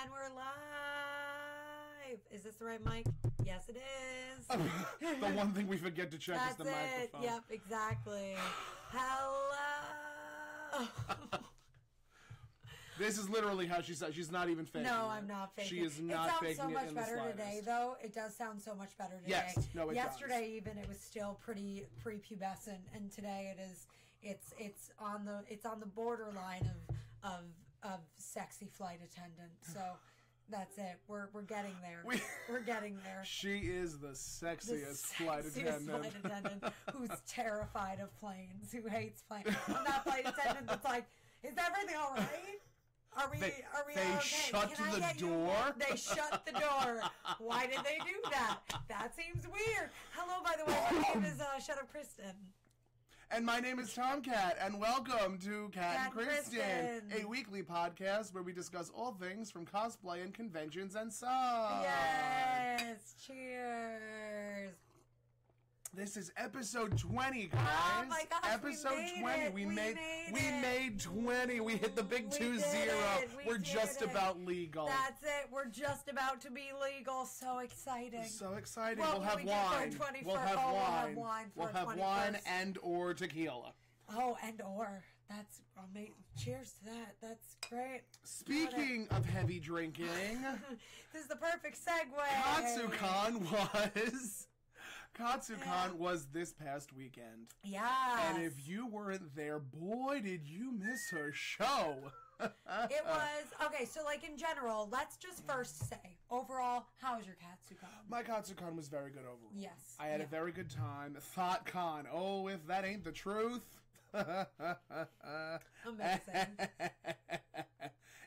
And we're live. Is this the right mic? Yes, it is. The one thing we forget to check is the microphone. Yep, exactly. Hello. This is literally how she said. She's not even faking No, it. I'm not faking She is not faking it. It sounds so much in the better slightest. today, though. It does sound so much better today. Yes, no, it Yesterday, does. even, it was still pretty prepubescent, and today it is. It's on the borderline of sexy flight attendant. So. That's it. We're getting there. We're getting there. She is the sexiest flight attendant who's terrified of planes, who hates planes. I'm that flight attendant that's like, is everything all right? Are we They okay? shut Can I the get door? They shut the door. Why did they do that? That seems weird. Hello, by the way. My name is Catt Kristen. And my name is Tomcat, and welcome to Catt Catt Kristen, Kristen, a weekly podcast where we discuss all things from cosplay and conventions and such. Yes, cheers. This is episode 20, guys. Oh my gosh, episode 20. We made 20. We hit the big 2-0. We're just about legal. That's it. We're just about to be legal. So exciting. So exciting. Well, we'll have wine. We'll have wine. We'll have wine and or tequila. Oh, and or. That's amazing. Cheers to that. That's great. Speaking of heavy drinking, this is the perfect segue. Katsucon was this past weekend. Yeah. And if you weren't there, boy, did you miss her show. It was, okay, so like in general, let's just first say, overall, how was your Katsucon? My Katsucon was very good overall. Yes. I had a very good time. ThoughtCon. Oh, if that ain't the truth. Amazing.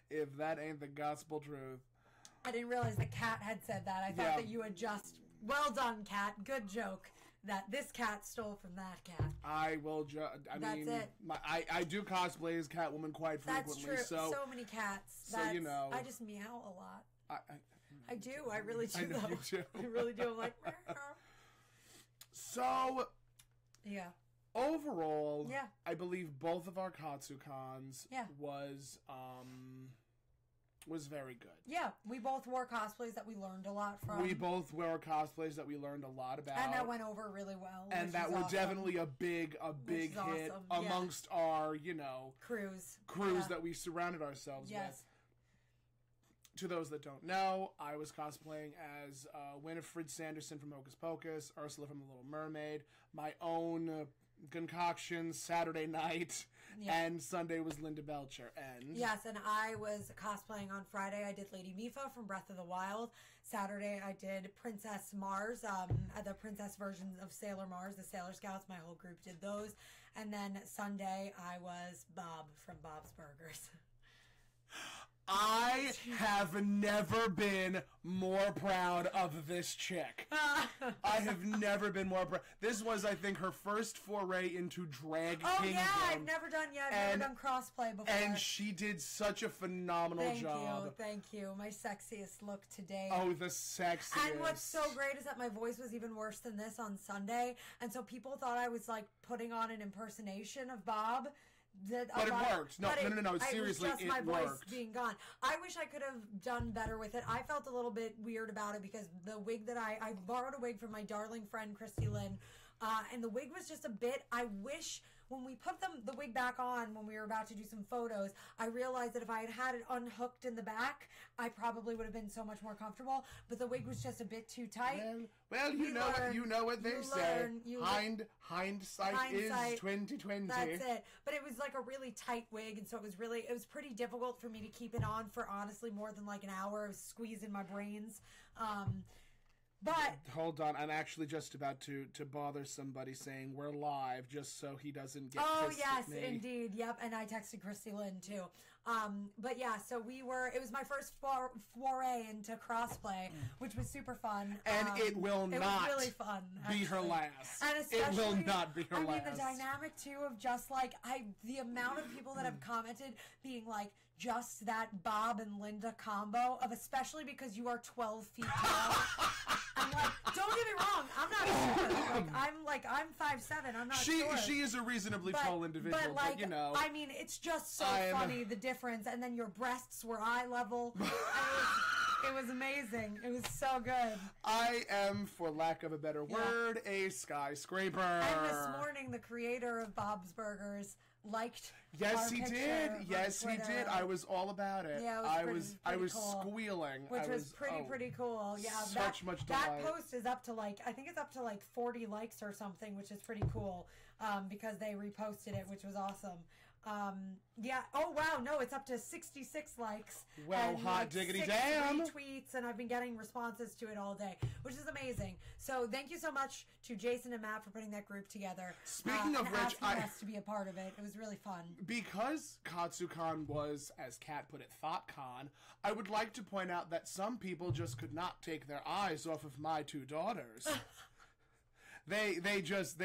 If that ain't the gospel truth. I didn't realize that Kat had said that. I thought that you had just... Well done, Kat. Good joke. That this cat stole from that cat. I will I do cosplay as Catwoman quite frequently. That's true. So many cats. So, you know. I just meow a lot. I do. I I really do, know though. you do. I really do. I'm like... Meow. So... Yeah. Overall, Yeah. I believe both of our Katsucons was very good. Yeah, we both wore cosplays that we learned a lot from. We both wore cosplays that we learned a lot about. And that went over really well. And that were awesome. Definitely a big hit awesome. amongst our, crews that we surrounded ourselves with. To those that don't know, I was cosplaying as Winifred Sanderson from Hocus Pocus, Ursula from The Little Mermaid, my own concoction Saturday night, and Sunday was Linda Belcher. And yes, and I was cosplaying on Friday. I did Lady Mifa from Breath of the Wild. Saturday I did Princess Mars, the princess versions of Sailor Mars, the Sailor Scouts. My whole group did those. And then Sunday I was Bob from Bob's Burgers. I have never been more proud of this chick. I have never been more proud. This was, I think, her first foray into drag kingdom. Oh, yeah, I've never done crossplay before. And she did such a phenomenal job. Thank you. My sexiest look today. Oh, the sexiest. And what's so great is that my voice was even worse than this on Sunday. And so people thought I was, like, putting on an impersonation of Bob. But it worked. No, seriously, it was just my voice worked. being gone. I wish I could have done better with it. I felt a little bit weird about it because the wig that I borrowed a wig from my darling friend Christy Lynn, and the wig was just a bit. I wish when we put the wig back on when we were about to do some photos, I realized that if I had it unhooked in the back, I probably would have been so much more comfortable. But the wig was just a bit too tight. Well, you know what they say. Hindsight is 20/20. That's it. But it was like a really tight wig, and so it was pretty difficult for me to keep it on for honestly more than like an hour. I was squeezing my brains. But hold on, I'm actually just about to bother somebody saying we're live, just so he doesn't get pissed at me. Indeed, yep. And I texted Christy Lynn too. But yeah, so it was my first foray into crossplay, which was super fun. And it will not was really fun, be her last. And it will not be her last. I mean, the dynamic too of just like the amount of people that have commented being like just that Bob and Linda combo of, especially because you are 12 feet tall. I'm like, don't get me wrong, I'm not sure. I'm 5'7", I'm not sure. She is a reasonably tall individual, but I mean, it's just so funny, the difference, and then your breasts were eye level. It was amazing. It was so good. I am, for lack of a better word, a skyscraper. And this morning, the creator of Bob's Burgers liked Yes, our he picture did. on Yes, he Twitter. did. I was all about it. Yeah, I was cool. squealing. Which was pretty cool. Yeah, much that delight. post is up to I think it's up to 40 likes or something, which is pretty cool. Because they reposted it, which was awesome. Yeah. Oh wow. No, it's up to 66 likes. Well, and hot diggity 6 damn. retweets, and I've been getting responses to it all day, which is amazing. So thank you so much to Jason and Matt for putting that group together. Speaking of and which, asking us to be a part of it. It was really fun. Because Katsucon was, as Kat put it, ThoughtCon, I would like to point out that some people just could not take their eyes off of my two daughters. They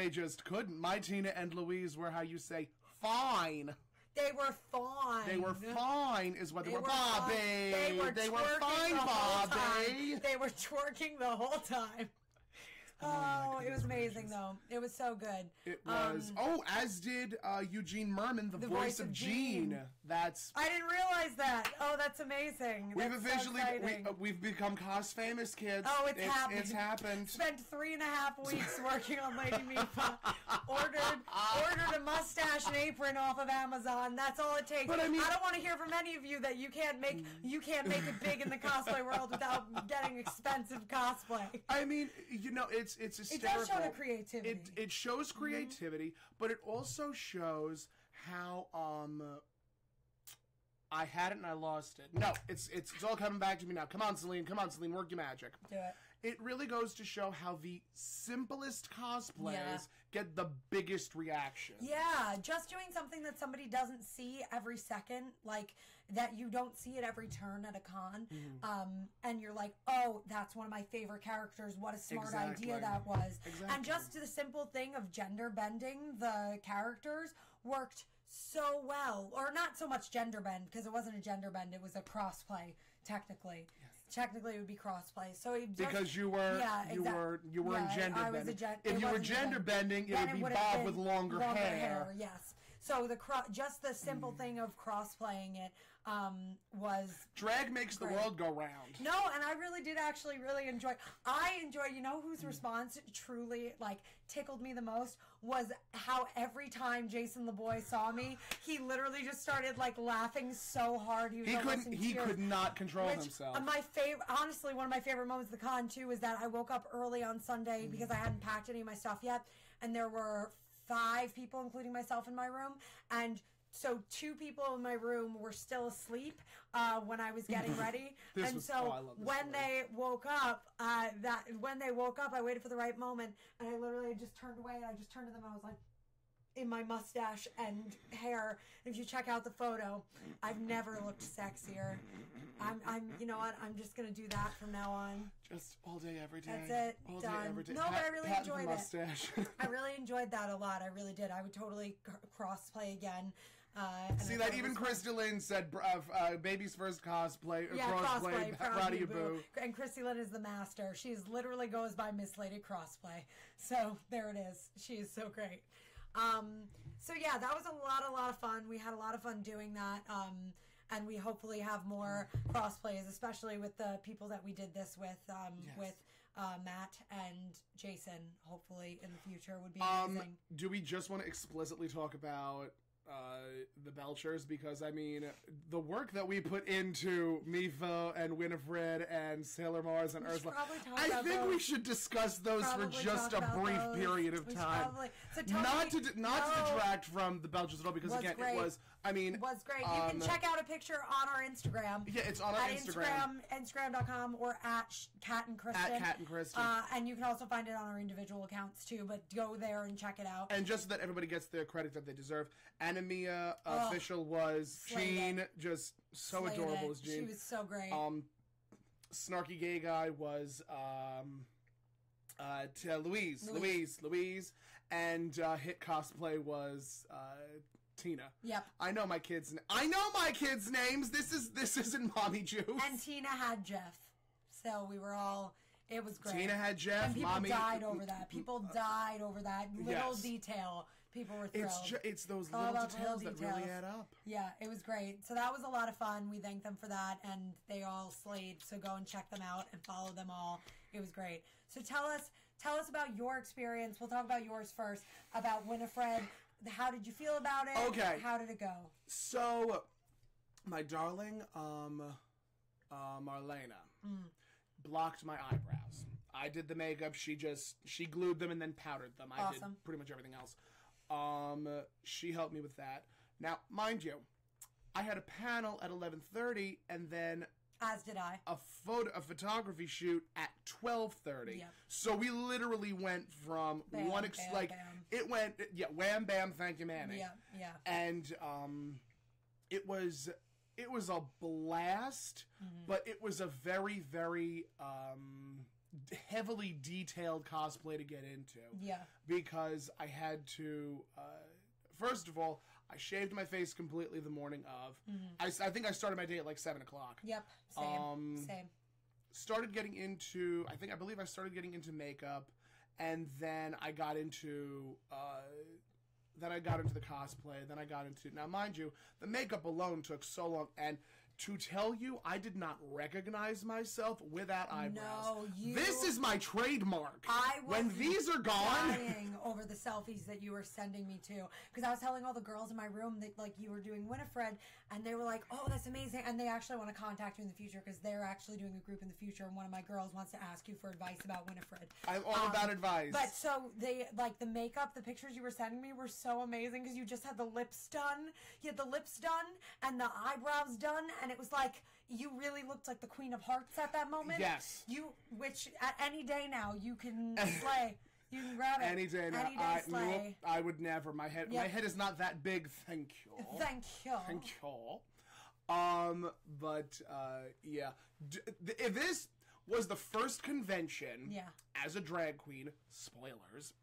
just couldn't. My Tina and Louise were, how you say, fine. They were fine. They were fine, is what they were. Bobby. They were fine, Bobby. They were twerking the whole time. Oh, it was amazing, though. It was so good. It was. As did Eugene Merman, the voice of Gene. That's. I didn't realize that. Oh, that's amazing. We've that's officially so we've become cos famous, kids. Oh, it's happened. It's happened. Spent 3.5 weeks working on Lady Mifa. Ordered a mustache and apron off of Amazon. That's all it takes. But I mean, I don't want to hear from any of you that you can't make it big in the cosplay world without getting expensive cosplay. I mean, it's hysterical. It does show the creativity. It shows creativity, but it also shows how I had it and I lost it. No, it's all coming back to me now. Come on, Celine, work your magic. Do it. It really goes to show how the simplest cosplays get the biggest reaction. Yeah, just doing something that somebody doesn't see every second, like that you don't see it every turn at a con, and you're like, oh, that's one of my favorite characters. What a smart idea that was. Exactly. And just the simple thing of gender bending the characters worked so well. Or not so much gender bend, because it wasn't a gender bend, it was a crossplay, technically. Yes. Technically, it would be crossplay. So it just, because you were in gender bending. If you were gender bending, it would be Bob with longer hair. Yes. So just the simple thing of crossplaying it was drag makes great. The world go round. No, and I really did actually really enjoy. You know whose response truly tickled me the most was how every time Jason LeBoy saw me, he literally just started laughing so hard he could not control himself. Honestly, one of my favorite moments of the con too is that I woke up early on Sunday because I hadn't packed any of my stuff yet, and there were 5 people, including myself, in my room, and so 2 people in my room were still asleep when I was getting ready. When they woke up, I waited for the right moment, and I literally just turned away, and I just turned to them, and I was like, in my mustache and hair. If you check out the photo, I've never looked sexier. You know what? I'm just gonna do that from now on. Just all day, every day. That's it. All done. day, every day. No, but I really enjoyed it. Mustache. I really enjoyed that a lot. I really did. I would totally cross-play again. See that even Krista Lynn said baby's first cosplay, crossplay, proud of you, boo. And Christy Lynn is the master. She's literally goes by Miss Lady Crossplay. So there it is. She is so great. So yeah, that was a lot of fun. We had a lot of fun doing that. And we hopefully have more crossplays, especially with the people that we did this with, with Matt and Jason. Hopefully in the future would be amazing. Do we just want to explicitly talk about the Belchers? Because I mean, the work that we put into Mifo and Winifred and Sailor Mars and Ursula, I think we should discuss those for just a brief period of time. Not to detract from the Belchers at all, because again, it was great. You can check out a picture on our Instagram. Yeah, it's on our Instagram. Instagram.com or at Catt and Kristen. At Catt and Kristen. And you can also find it on our individual accounts too, but go there and check it out. And just so that everybody gets their credit that they deserve, Anemia official was Jean, just so adorable as Jean. She was so great. Snarky gay guy was Louise, and hit cosplay was Tina. Yep. I know my kids' names. This isn't mommy juice. And Tina had Jeff, so we were all. It was great. Tina had Jeff. And people died over that. People died over that little detail. People were thrilled. It's those little details that really add up. Yeah, it was great. So that was a lot of fun. We thanked them for that, and they all slayed. So go and check them out and follow them all. It was great. So tell us about your experience. We'll talk about yours first. About Winifred. How did you feel about it? Okay. How did it go? So, my darling, Marlena blocked my eyebrows. I did the makeup. She glued them and then powdered them. I did pretty much everything else. She helped me with that. Now, mind you, I had a panel at 11:30, and then as did I a photography shoot at 12:30. Yep. So we literally went from bam, bam. It went wham bam, thank you, Manny. Yeah. And it was a blast, but it was a very, very heavily detailed cosplay to get into. Yeah. Because I had to, first of all, I shaved my face completely the morning of. I think I started my day at like 7 o'clock. Yep. Same. Started getting into, I believe I started getting into makeup, and then I got into, the cosplay, then I got into, now mind you, the makeup alone took so long, and to tell you, I did not recognize myself without eyebrows. No, this is my trademark. When these are gone, dying over the selfies that you were sending me to, because I was telling all the girls in my room that like you were doing Winifred, and they were like, "Oh, that's amazing!" And they actually want to contact you in the future because they're actually doing a group in the future, and one of my girls wants to ask you for advice about Winifred. I'm all about advice. But so they like the makeup, the pictures you were sending me were so amazing because you just had the lips done. You had the lips done and the eyebrows done, and it was like you really looked like the Queen of Hearts at that moment. Yes. Which at any day now you can slay. You can grab it. Any day now. Slay. I would never. My head is not that big. Thank you. Thank you. But yeah. If this was the first convention as a drag queen, spoilers,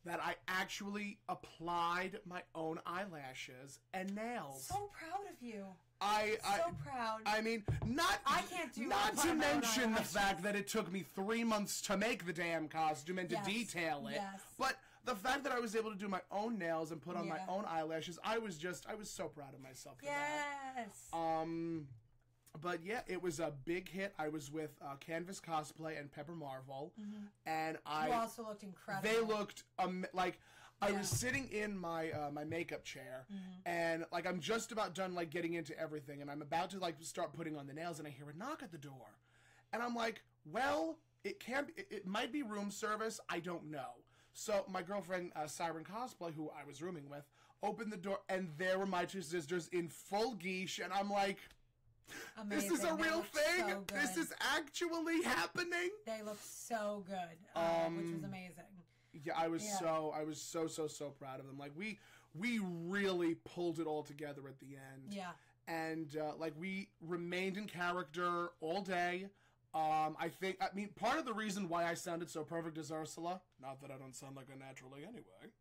that I actually applied my own eyelashes and nails. So proud of you. So proud. I mean, I can't do not to mention the fact that it took me 3 months to make the damn costume and to detail it. Yes. But the fact that I was able to do my own nails and put on my own eyelashes, I was so proud of myself for that. Yes. But yeah, it was a big hit. I was with Canvas Cosplay and Pepper Marvel, and you also looked incredible. They looked like. I was sitting in my my makeup chair, and like I'm just about done like getting into everything, and I'm about to like start putting on the nails, and I hear a knock at the door, and I'm like, well, it might be room service, I don't know. So my girlfriend Siren Cosplay, who I was rooming with, opened the door, and there were my two sisters in full geesh, and I'm like, amazing. This is a real thing. So this is actually happening. They look so good, which was amazing. Yeah, I was so proud of them. Like we really pulled it all together at the end. Yeah. And like we remained in character all day. I mean, part of the reason why I sounded so perfect as Ursula, not that I don't sound like her naturally anyway,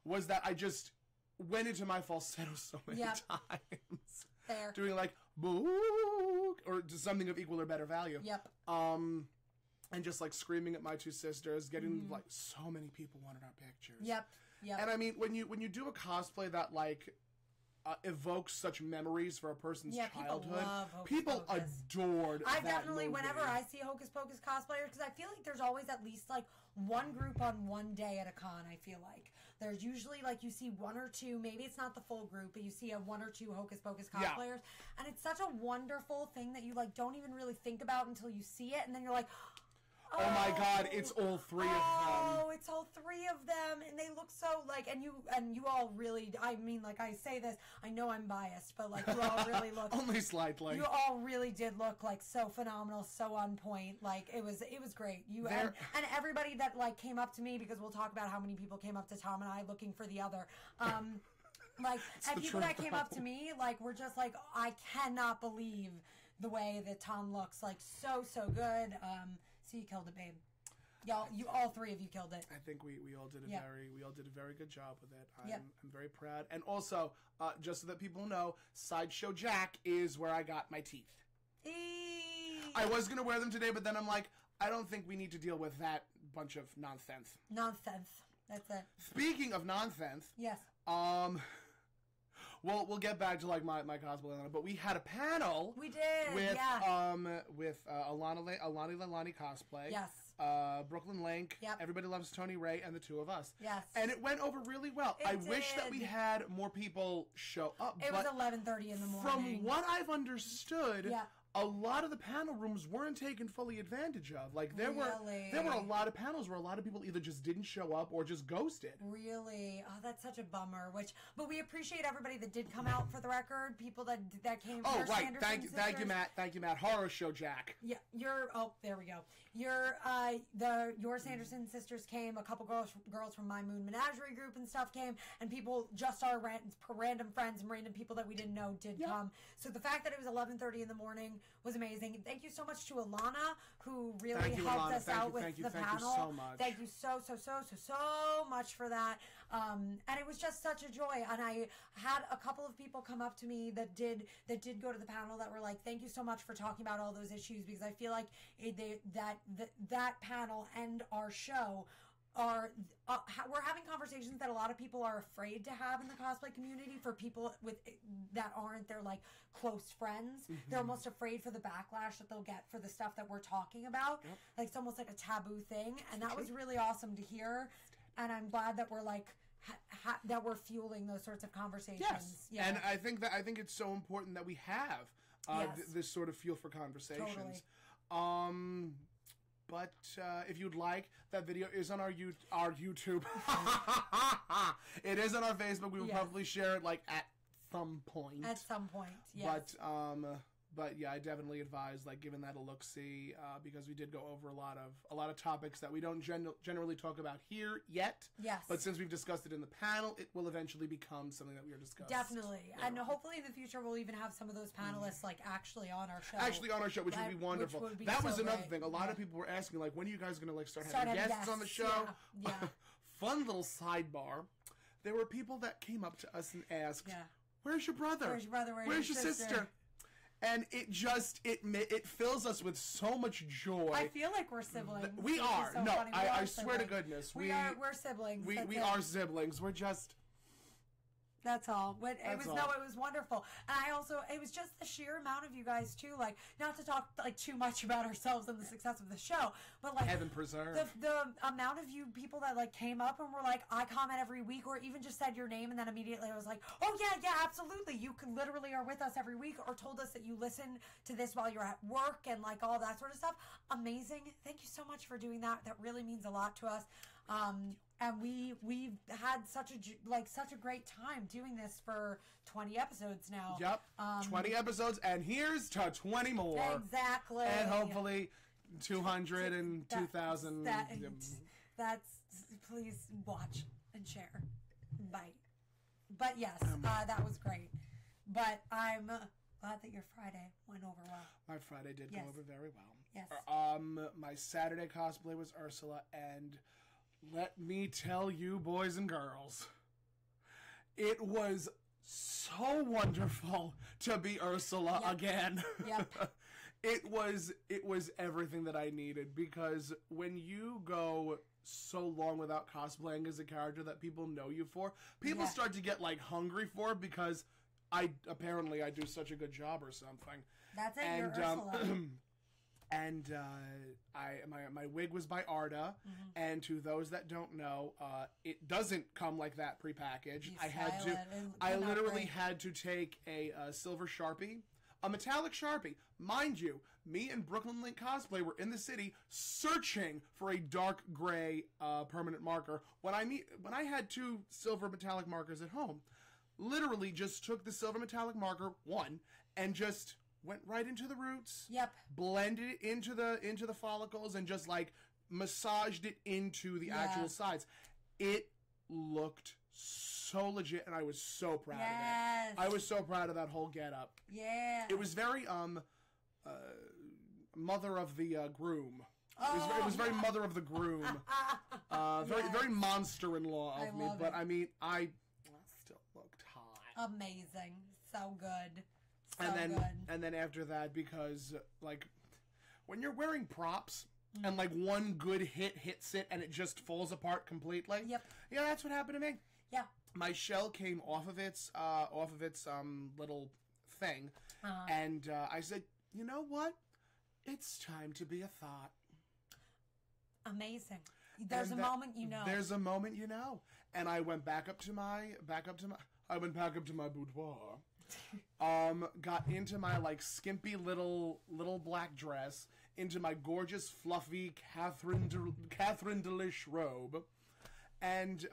was that I just went into my falsetto so many times. Fair. Doing like boo or something of equal or better value. Yep. And just like screaming at my two sisters, getting like so many people wanted our pictures. Yep. And I mean, when you do a cosplay that like evokes such memories for a person's childhood, people adored. I definitely, whenever I see Hocus Pocus cosplayers, because I feel like there's always at least like one group on one day at a con. I feel like there's usually like you see one or two, maybe it's not the full group, but you see one or two Hocus Pocus cosplayers, and it's such a wonderful thing that you like don't even really think about until you see it, and then you're like, oh my God, it's all three of them. Oh, it's all three of them, and they look so like, and you all really, I mean, like I say this, I know I'm biased, but like you all really look only slightly. You all really did look like so phenomenal, so on point. Like it was great. And everybody that like came up to me, because we'll talk about how many people came up to Tom and I looking for the other. Like, and people that came up to me, like, were just like, I cannot believe the way that Tom looks. Like, so good. So you killed it, babe. Y'all, all three of you killed it. I think we all did a very good job with it. I'm very proud. And also, just so that people know, Sideshow Jack is where I got my teeth. I was gonna wear them today, but then I'm like, I don't think we need to deal with that bunch of nonsense. That's it. Speaking of nonsense. Yes. We'll get back to like my cosplay, but we had a panel. We did. With Alani Lalani cosplay. Yes. Brooklyn Link. Yep. Everybody Loves Tony Ray, and the two of us. Yes. And it went over really well. I wish that we had more people show up. It was 11:30 in the morning. From what I've understood. Yeah. A lot of the panel rooms weren't taken fully advantage of. Like there were a lot of panels where a lot of people either just didn't show up or just ghosted. Really? Oh, that's such a bummer. But we appreciate everybody that did come out for the record. People that came. Oh, right. Thank you, Matt. Horror Show Jack. Yeah, there we go. Your Sanderson sisters came. A couple girls from My Moon Menagerie group and stuff came, and people just our random friends and random people that we didn't know did come. So the fact that it was 11:30 in the morning was amazing. And thank you so much to Alana, who really helped us out with the panel. Thank you so much. Thank you so much for that. And it was just such a joy. And I had a couple of people come up to me that did go to the panel that were like, "Thank you so much for talking about all those issues," because I feel like that panel and our show we're having conversations that a lot of people are afraid to have in the cosplay community. For people that aren't their like close friends, they're almost afraid for the backlash that they'll get for the stuff that we're talking about. Yep. Like it's almost like a taboo thing, and that was really awesome to hear. And I'm glad that we're like that we're fueling those sorts of conversations. Yes, yeah. And I think it's so important that we have this sort of feel for conversations. Totally. But if you'd like, that video is on our YouTube. It is on our Facebook. We will probably share it like at some point. At some point, yes. But yeah, I definitely advise like giving that a look-see because we did go over a lot of topics that we don't generally talk about here yet. Yes. But since we've discussed it in the panel, it will eventually become something that we are discussing. Definitely. Yeah. And hopefully in the future we'll even have some of those panelists like actually on our show. Which would be wonderful. That was another thing. A lot of people were asking like, when are you guys going to like start having guests on the show? Yeah. Fun little sidebar. There were people that came up to us and asked, "Where's your brother? Where's your brother? Where's your sister?" And it fills us with so much joy. I feel like we're siblings. We are. So no, I swear to goodness. We're siblings. We are siblings. We're just... That's all. It was wonderful. And it was just the sheer amount of you guys too, like, not to talk like too much about ourselves and the success of the show, but like heaven preserve the amount of you people that like came up and were like, I comment every week, or even just said your name and then immediately I was like, oh yeah, absolutely, you literally are with us every week, or told us that you listen to this while you're at work and like all that sort of stuff. Amazing. Thank you so much for doing that. That really means a lot to us. And we've had such a great time doing this for 20 episodes now. Yep, 20 episodes, and here's to 20 more. Exactly. And hopefully 200 and 2,000. That's please watch and share. Bye. But yes, that was great. But I'm glad that your Friday went over well. My Friday did go over very well. Yes. My Saturday cosplay was Ursula, and let me tell you, boys and girls, it was so wonderful to be Ursula again. Yep. It was everything that I needed, because when you go so long without cosplaying as a character that people know you for, people start to get like hungry for it, because I do such a good job or something. That's it, you're Ursula. And my wig was by Arda, and to those that don't know, it doesn't come like that prepackaged. I literally had to take a silver Sharpie, a metallic Sharpie. Mind you, me and Brooklyn Link Cosplay were in the city searching for a dark gray permanent marker when I had two silver metallic markers at home. Literally just took the silver metallic marker, and just went right into the roots. Yep. Blended it into the follicles and just like massaged it into the actual sides. It looked so legit, and I was so proud of it. I was so proud of that whole getup. Yeah. It was very mother of the groom. It was very mother of the groom. Very monster-in-law of me. But I mean, I still looked hot. Amazing. So good. And then after that, because like when you're wearing props, and like one good hit hits it and it just falls apart completely. Yep. Yeah, that's what happened to me. Yeah. My shell came off of its little thing, and I said, you know what? It's time to be a thought. Amazing. There's a moment you know. There's a moment you know. And I went back up to my boudoir. Got into my like skimpy little black dress, into my gorgeous fluffy Catherine Delish robe, and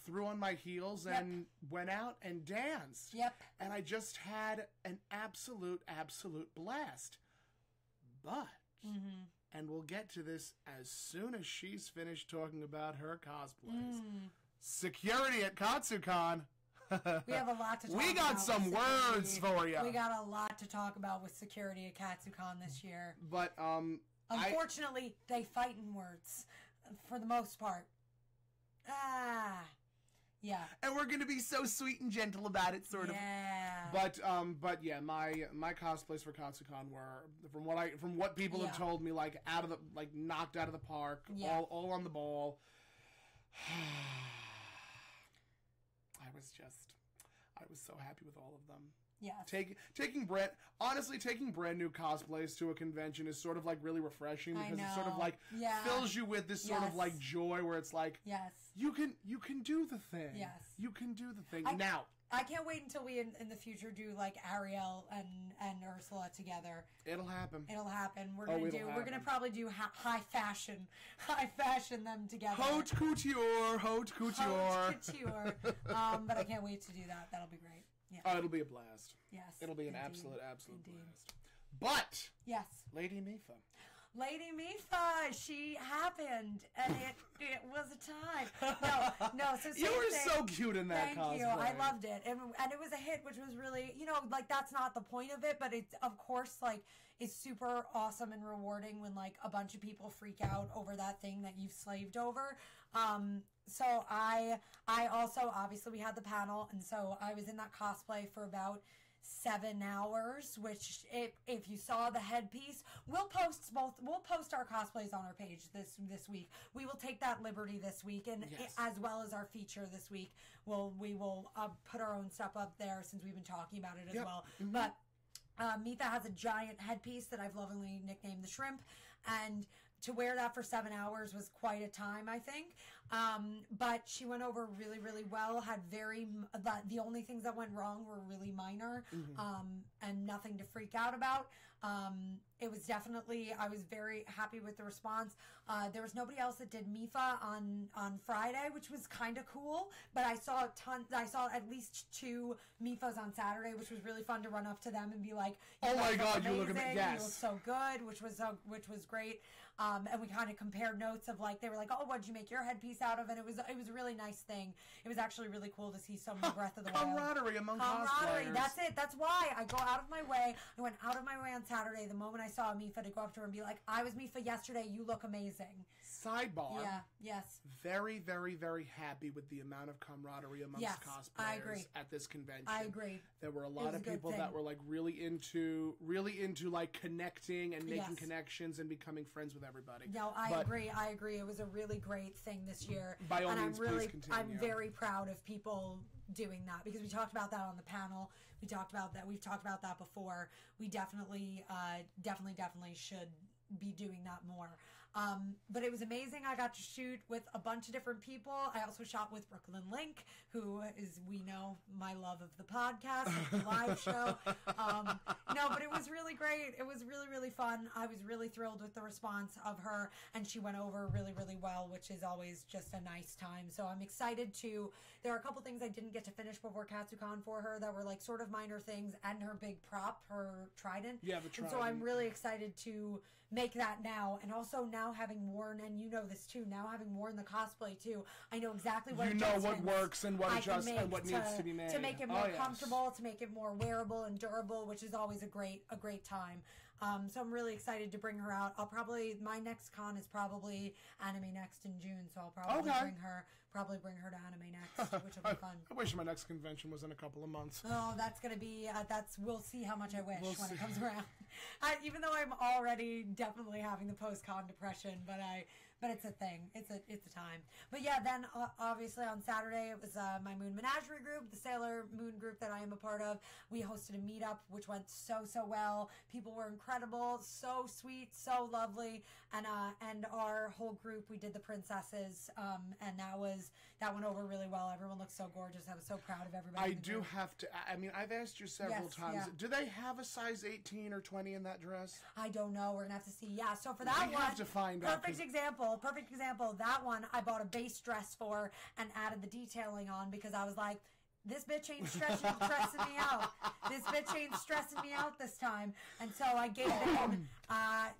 threw on my heels and went out and danced. Yep. And I just had an absolute blast. But and we'll get to this as soon as she's finished talking about her cosplays. Security at Katsucon. We have a lot to talk about. We got some words for you. We got a lot to talk about with security at Katsucon this year. But unfortunately, they fight in words for the most part. Yeah. And we're gonna be so sweet and gentle about it, sort of. Yeah. But yeah, my cosplays for Katsucon were from what people have told me, like knocked out of the park, all on the ball. I was so happy with all of them. Yes. Taking brand new cosplays to a convention is sort of like really refreshing, because it sort of like fills you with this sort of like joy where it's like, you can do the thing. Yes. You can do the thing. I can't wait until we in the future do like Ariel and Ursula together. It'll happen. We're gonna probably do high fashion them together. Haute couture. But I can't wait to do that. That'll be great. Yeah. Oh, it'll be a blast. Yes. It'll be an absolute blast. But yes, Lady Mifa, she happened, and it was a time. No. So you were so cute in that cosplay. Thank you. I loved it, and it was a hit, which was really, like that's not the point of it, but it's of course like it's super awesome and rewarding when like a bunch of people freak out over that thing that you've slaved over. So I also, obviously we had the panel, and so I was in that cosplay for about 7 hours, which if you saw the headpiece, we'll post our cosplays on our page this week. We will take that liberty this week, and as well as our feature this week, we will put our own stuff up there since we've been talking about it as well. Mm-hmm. But Mitha has a giant headpiece that I've lovingly nicknamed the Shrimp, and to wear that for 7 hours was quite a time, I think. But she went over really, really well. The only things that went wrong were really minor, and nothing to freak out about. It was definitely, I was very happy with the response. There was nobody else that did Mifa on Friday, which was kind of cool, but I saw at least 2 Mifas on Saturday, which was really fun to run up to them and be like, oh my God, you look amazing, yes. You look so good, which was great. And we kind of compared notes of like, they were like, oh, what'd you make your headpiece out of? And it was a really nice thing. It was actually really cool to see some Breath of the Wild. Camaraderie among cosplayers. That's it. That's why I go out of my way. I went out of my way on Saturday, the moment I saw Mifa, to go up to her and be like, I was Mifa yesterday. You look amazing. Sidebar. Yeah. Yes. Very, very, very happy with the amount of camaraderie amongst cosplayers at this convention. I agree. There were a lot of people that were like really into like connecting and making connections and becoming friends with everybody. No, I agree. It was a really great thing this year. By all means, please continue. I'm very proud of people doing that, because we talked about that on the panel. We've talked about that before. We definitely should be doing that more. But it was amazing. I got to shoot with a bunch of different people. I also shot with Brooklyn Link, who is, we know, my love of the podcast, of the live show. No, but it was really great. It was really, really fun. I was really thrilled with the response of her, and she went over really, really well, which is always just a nice time. So I'm excited to, there are a couple things I didn't get to finish before Katsucon for her that were like sort of minor things, and her big prop, her trident. Yeah, the trident. And so I'm really excited to make that now, and also now having worn, and you know this too, now having worn the cosplay too, I know exactly what what works and what adjusts and what needs to be made to make it more comfortable, to make it more wearable and durable, which is always a great time. So I'm really excited to bring her out. My next con is probably Anime Next in June, so I'll probably bring her to Anime Next, which will be fun. I wish my next convention was in a couple of months. Oh, that's going to be, we'll see how much I wish when it comes around. Even though I'm already definitely having the post-con depression, but it's a thing. It's a time. But yeah, then obviously on Saturday it was my Moon Menagerie group, the Sailor Moon group that I am a part of. We hosted a meetup which went so well. People were incredible, so sweet, so lovely, and our whole group, we did the princesses, and that went over really well. Everyone looked so gorgeous. I was so proud of everybody. I do have to. I mean, I've asked you several times. Yeah. Do they have a size 18 or 20 in that dress? I don't know. We're gonna have to see. Yeah. So for that we have to find out. Perfect example. That one I bought a base dress for and added the detailing on because I was like, this bitch ain't stressing me out. This bitch ain't stressing me out this time. And so I gave it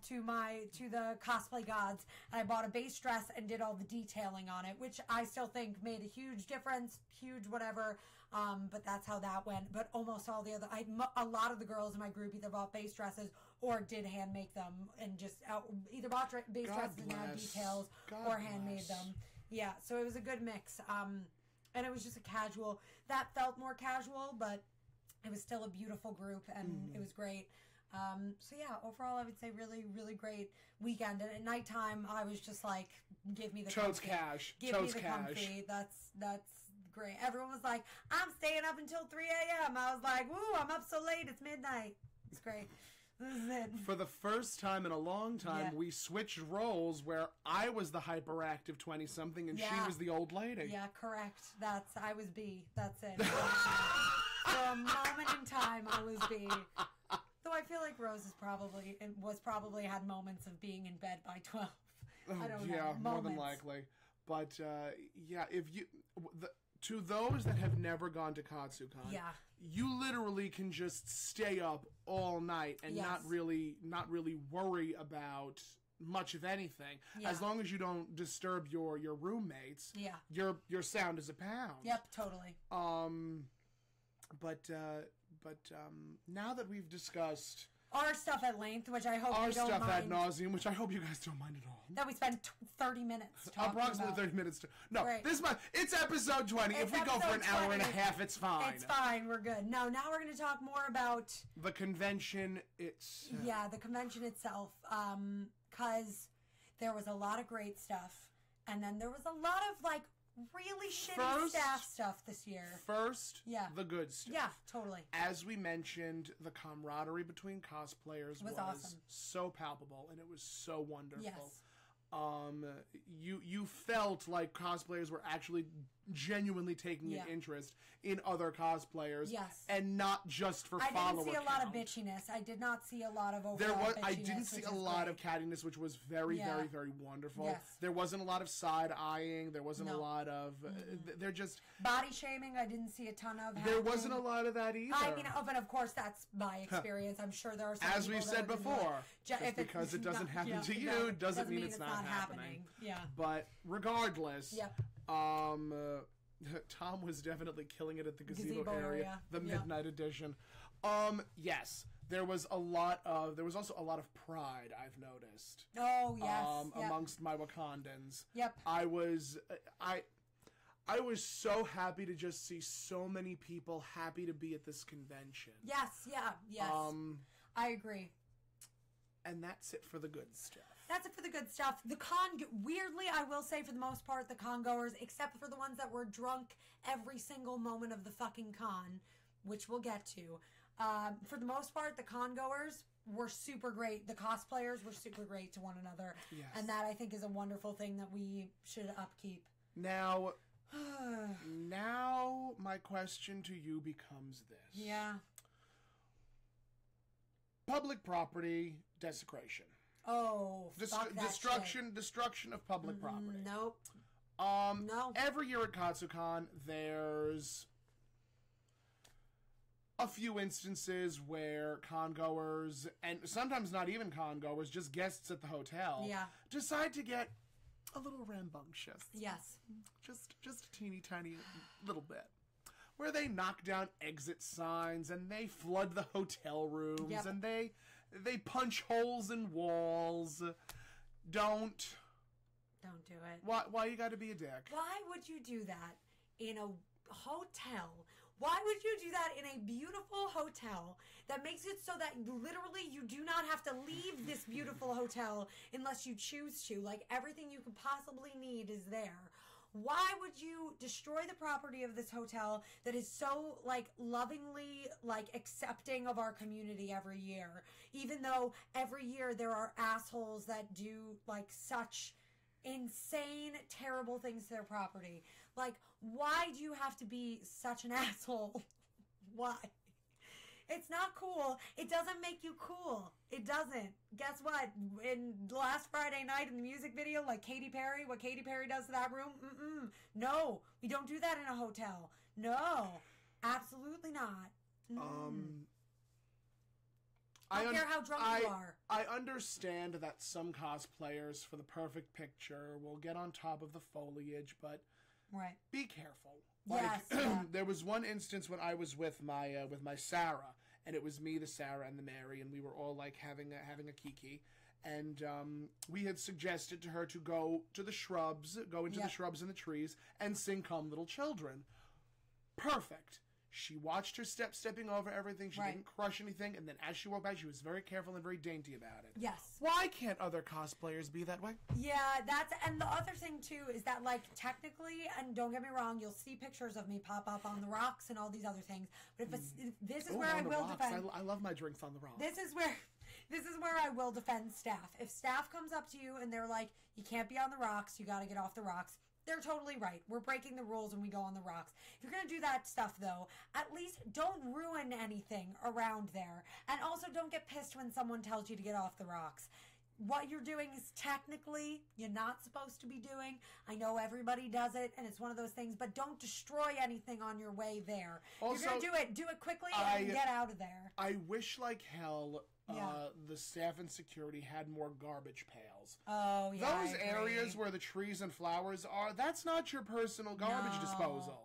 to the cosplay gods. And I bought a base dress and did all the detailing on it, which I still think made a huge difference, huge whatever. But that's how that went. But almost all the other, a lot of the girls in my group either bought base dresses or did hand make them and just either bought base dresses and had details or handmade them. Yeah, so it was a good mix. And it was just a casual, that felt more casual, but it was still a beautiful group and it was great. So yeah, overall I would say really, really great weekend. And at nighttime I was just like, give me the Totes comfy. cash. Give Totes me the cash. comfy. That's great. Everyone was like, I'm staying up until 3 a.m. I was like, woo, I'm up so late, it's midnight. It's great. This is it. For the first time in a long time, we switched roles where I was the hyperactive 20-something and she was the old lady. Yeah, correct. I was B. That's it. For a moment in time, I was B. Though I feel like Rose probably had moments of being in bed by 12. I don't know. Yeah, more than likely. But if you to those that have never gone to Katsucon, you literally can just stay up all night and not really worry about much of anything. As long as you don't disturb your roommates. Yeah. Your sound is a pound. Yep, totally. But now that we've discussed our stuff at length, which I hope you don't mind. Our stuff ad nauseum, which I hope you guys don't mind at all. That we spent 30 minutes talking Approximately about. 30 minutes. It's episode 20. If we go for an hour and a half, it's fine. It's fine. We're good. No, now we're going to talk more about the convention itself. Yeah, the convention itself. Because there was a lot of great stuff. And then there was a lot of, really shitty staff stuff this year. The good stuff. Yeah, totally. As we mentioned, the camaraderie between cosplayers was awesome. So palpable, and it was so wonderful. Yes. You felt like cosplayers were actually genuinely taking an interest in other cosplayers. Yes. And not just for follower I didn't see a lot of bitchiness. I did not see a lot of overall bitchiness. I didn't see a lot of cattiness, which was very, very, very wonderful. Yes. There wasn't a lot of side-eyeing. There wasn't a lot of... they're just... Body shaming, I didn't see a ton of There wasn't a lot of that either. I mean, but of course, that's my experience. I'm sure there are some As we've said before, just because it doesn't happen to you doesn't mean it's not happening. Yeah. But regardless... Tom was definitely killing it at the gazebo area, the midnight edition. Yes, there was also a lot of pride, I've noticed. Oh, yes. Amongst my Wakandans. Yep. I was so happy to just see so many people happy to be at this convention. Yes, I agree. And that's it for the good stuff. That's it for the good stuff. The weirdly, I will say for the most part, the con goers, except for the ones that were drunk every single moment of the fucking con, which we'll get to. For the most part, the con goers were super great. The cosplayers were super great to one another. Yes. And that, I think, is a wonderful thing that we should upkeep. Now my question to you becomes this. Yeah. Public property desecration. Oh, fuck that destruction of public property. Nope. No. Every year at Katsucon, there's a few instances where con-goers, and sometimes not even con-goers, just guests at the hotel, decide to get a little rambunctious. Yes. Just a teeny tiny little bit. Where they knock down exit signs, and they flood the hotel rooms, and They punch holes in walls. Don't do it. Why you gotta be a dick? Why would you do that in a hotel? Why would you do that in a beautiful hotel that makes it so that literally you do not have to leave this beautiful hotel unless you choose to? Like, everything you could possibly need is there. Why would you destroy the property of this hotel that is so, like, lovingly, like, accepting of our community every year? Even though every year there are assholes that do, like, such insane, terrible things to their property. Like, why do you have to be such an asshole? Why? It's not cool. It doesn't make you cool. It doesn't. Guess what? In last Friday night in the music video, like Katy Perry, what Katy Perry does to that room? No, we don't do that in a hotel. No, absolutely not. I don't care how drunk you are. I understand that some cosplayers, for the perfect picture, will get on top of the foliage, but be careful. Like, there was one instance when I was with my Sarah, and it was me, the Sarah, and the Mary, and we were all like having a kiki, and we had suggested to her to go to the shrubs, the shrubs and the trees, and sing "Come Little Children." Perfect. She watched her stepping over everything. She didn't crush anything. And then as she walked by, she was very careful and very dainty about it. Yes. Why can't other cosplayers be that way? Yeah, and the other thing, too, is that, like, technically, and don't get me wrong, you'll see pictures of me pop up on the rocks and all these other things. But this is where I will defend. I love my drinks on the rocks. This is where I will defend staff. If staff comes up to you and they're like, you can't be on the rocks, you got to get off the rocks, they're totally right. We're breaking the rules when we go on the rocks. If you're going to do that stuff, though, at least don't ruin anything around there. And also don't get pissed when someone tells you to get off the rocks. What you're doing is technically you're not supposed to be doing. I know everybody does it, and it's one of those things, but don't destroy anything on your way there. Also, you're going to do it quickly and get out of there. I wish like hell the staff and security had more garbage pails. Oh, yeah. Those areas where the trees and flowers are, that's not your personal garbage disposal.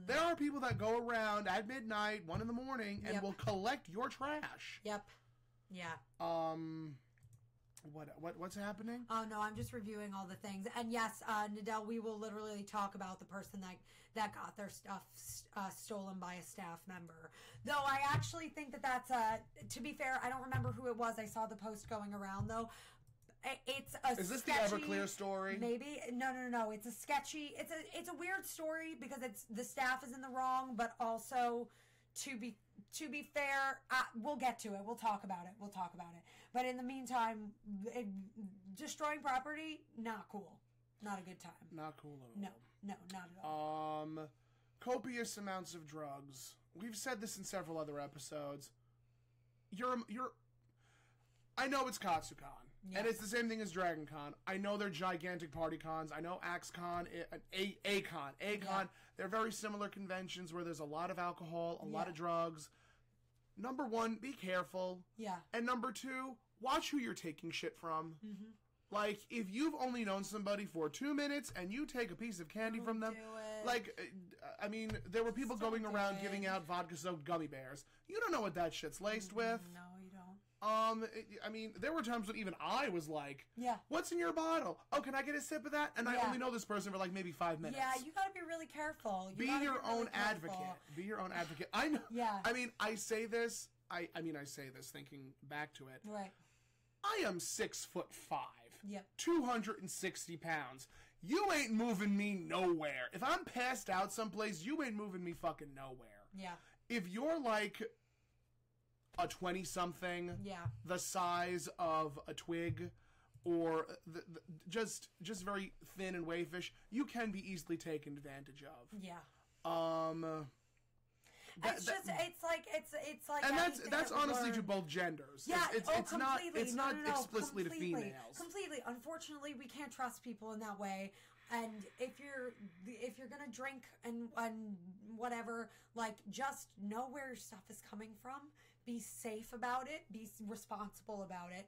There are people that go around at midnight, 1 in the morning, and will collect your trash. Yep. Yeah. What's happening? Oh, no, I'm just reviewing all the things. And yes, Nadell, we will literally talk about the person that got their stuff stolen by a staff member. Though I actually think that's, to be fair, I don't remember who it was. I saw the post going around, though. Is this sketchy, the Everclear story? Maybe. No. It's a sketchy. It's a weird story because the staff is in the wrong, but also to be fair, we'll get to it. We'll talk about it. But in the meantime, destroying property, not cool. Not a good time. Not cool at all. No, not at all. Copious amounts of drugs. We've said this in several other episodes. I know it's Katsucon. Yeah. And it's the same thing as Dragon Con. I know they're gigantic party cons. I know AxeCon, A-Con. They're very similar conventions where there's a lot of alcohol, a lot of drugs. Number one, be careful. Yeah. And number two, watch who you're taking shit from. Mm-hmm. Like, if you've only known somebody for 2 minutes and you take a piece of candy from them, like, I mean, there were people going around giving out vodka-soaked gummy bears. You don't know what that shit's laced with. No, you don't. I mean, there were times when even I was like, what's in your bottle? Oh, can I get a sip of that? And I only know this person for like maybe 5 minutes. Yeah, you gotta be really careful. Be your own advocate. Be your own advocate. I know. Yeah. I mean, I say this thinking back to it. Right. I am 6'5". Yep. 260 pounds. You ain't moving me nowhere. If I'm passed out someplace, you ain't moving me fucking nowhere. Yeah. If you're like a 20-something, the size of a twig, or just very thin and wavish, you can be easily taken advantage of. Yeah. It's like, and that's honestly to both genders. Yeah, it's not explicitly to females. Completely. Unfortunately, we can't trust people in that way. And if you're gonna drink and whatever, like, just know where your stuff is coming from. Be safe about it. Be responsible about it.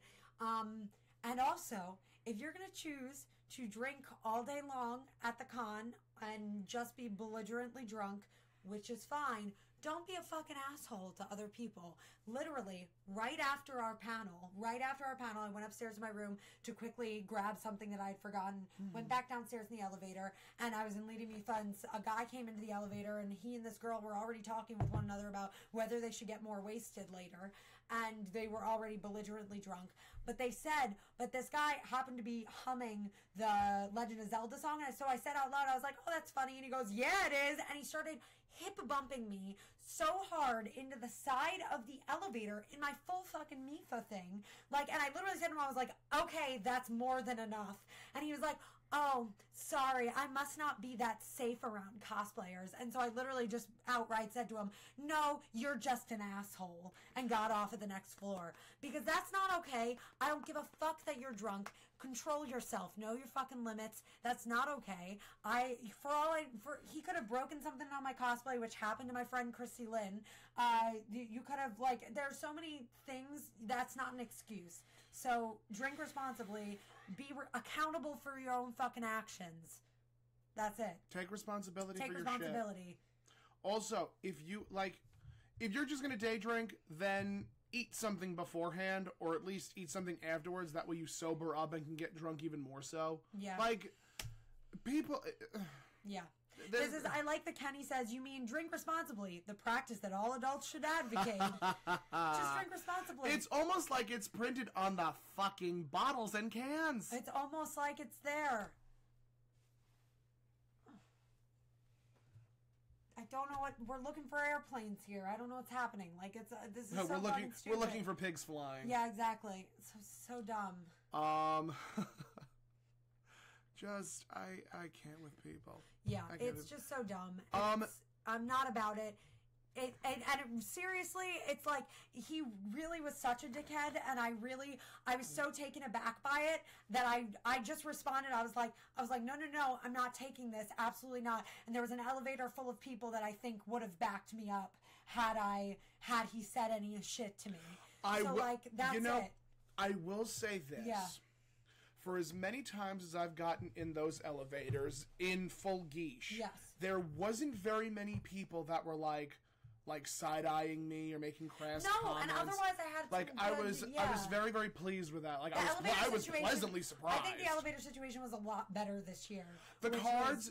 And also, if you're gonna choose to drink all day long at the con and just be belligerently drunk, which is fine. Don't be a fucking asshole to other people. Literally, right after our panel, I went upstairs to my room to quickly grab something that I had forgotten, went back downstairs in the elevator, and I was in Leading Me Funds. A guy came into the elevator, and he and this girl were already talking with one another about whether they should get more wasted later, and they were already belligerently drunk. But they said, but this guy happened to be humming the Legend of Zelda song, and so I said out loud, I was like, oh, that's funny, and he goes, yeah, it is, and he started hip bumping me so hard into the side of the elevator in my full fucking Mifa thing. Like, and I literally said to him, I was like, okay, that's more than enough. And he was like, oh, sorry, I must not be that safe around cosplayers. And so I literally just outright said to him, no, you're just an asshole, and got off at the next floor. Because that's not okay. I don't give a fuck that you're drunk. Control yourself. Know your fucking limits. That's not okay. He could have broken something on my cosplay, which happened to my friend Christy Lynn. You could have, like, there's so many things. That's not an excuse. So drink responsibly. Be accountable for your own fucking actions. That's it. Take responsibility for your shit. Take responsibility. Also, if you're just gonna day drink, then eat something beforehand, or at least eat something afterwards. That way you sober up and can get drunk even more so. Yeah. Like, people... Yeah. I like that Kenny says, you mean drink responsibly, the practice that all adults should advocate. Just drink responsibly. It's almost like it's printed on the fucking bottles and cans. It's almost like it's there. I don't know what we're looking for. Airplanes here. I don't know what's happening. Like this is so fucking stupid. We're looking for pigs flying. Yeah, exactly. So dumb. I can't with people. Yeah, it's just so dumb. I'm not about it. Seriously, it's like he really was such a dickhead, and I was so taken aback by it that I just responded. I was like, no, I'm not taking this, absolutely not. And there was an elevator full of people that I think would have backed me up had he said any shit to me. That's it. I will say this. Yeah. For as many times as I've gotten in those elevators in full geesh, yes, there wasn't very many people that were like side-eyeing me or making crass comments. And otherwise I was very, very pleased with that. Like, I was pleasantly surprised. I think the elevator situation was a lot better this year. The cards,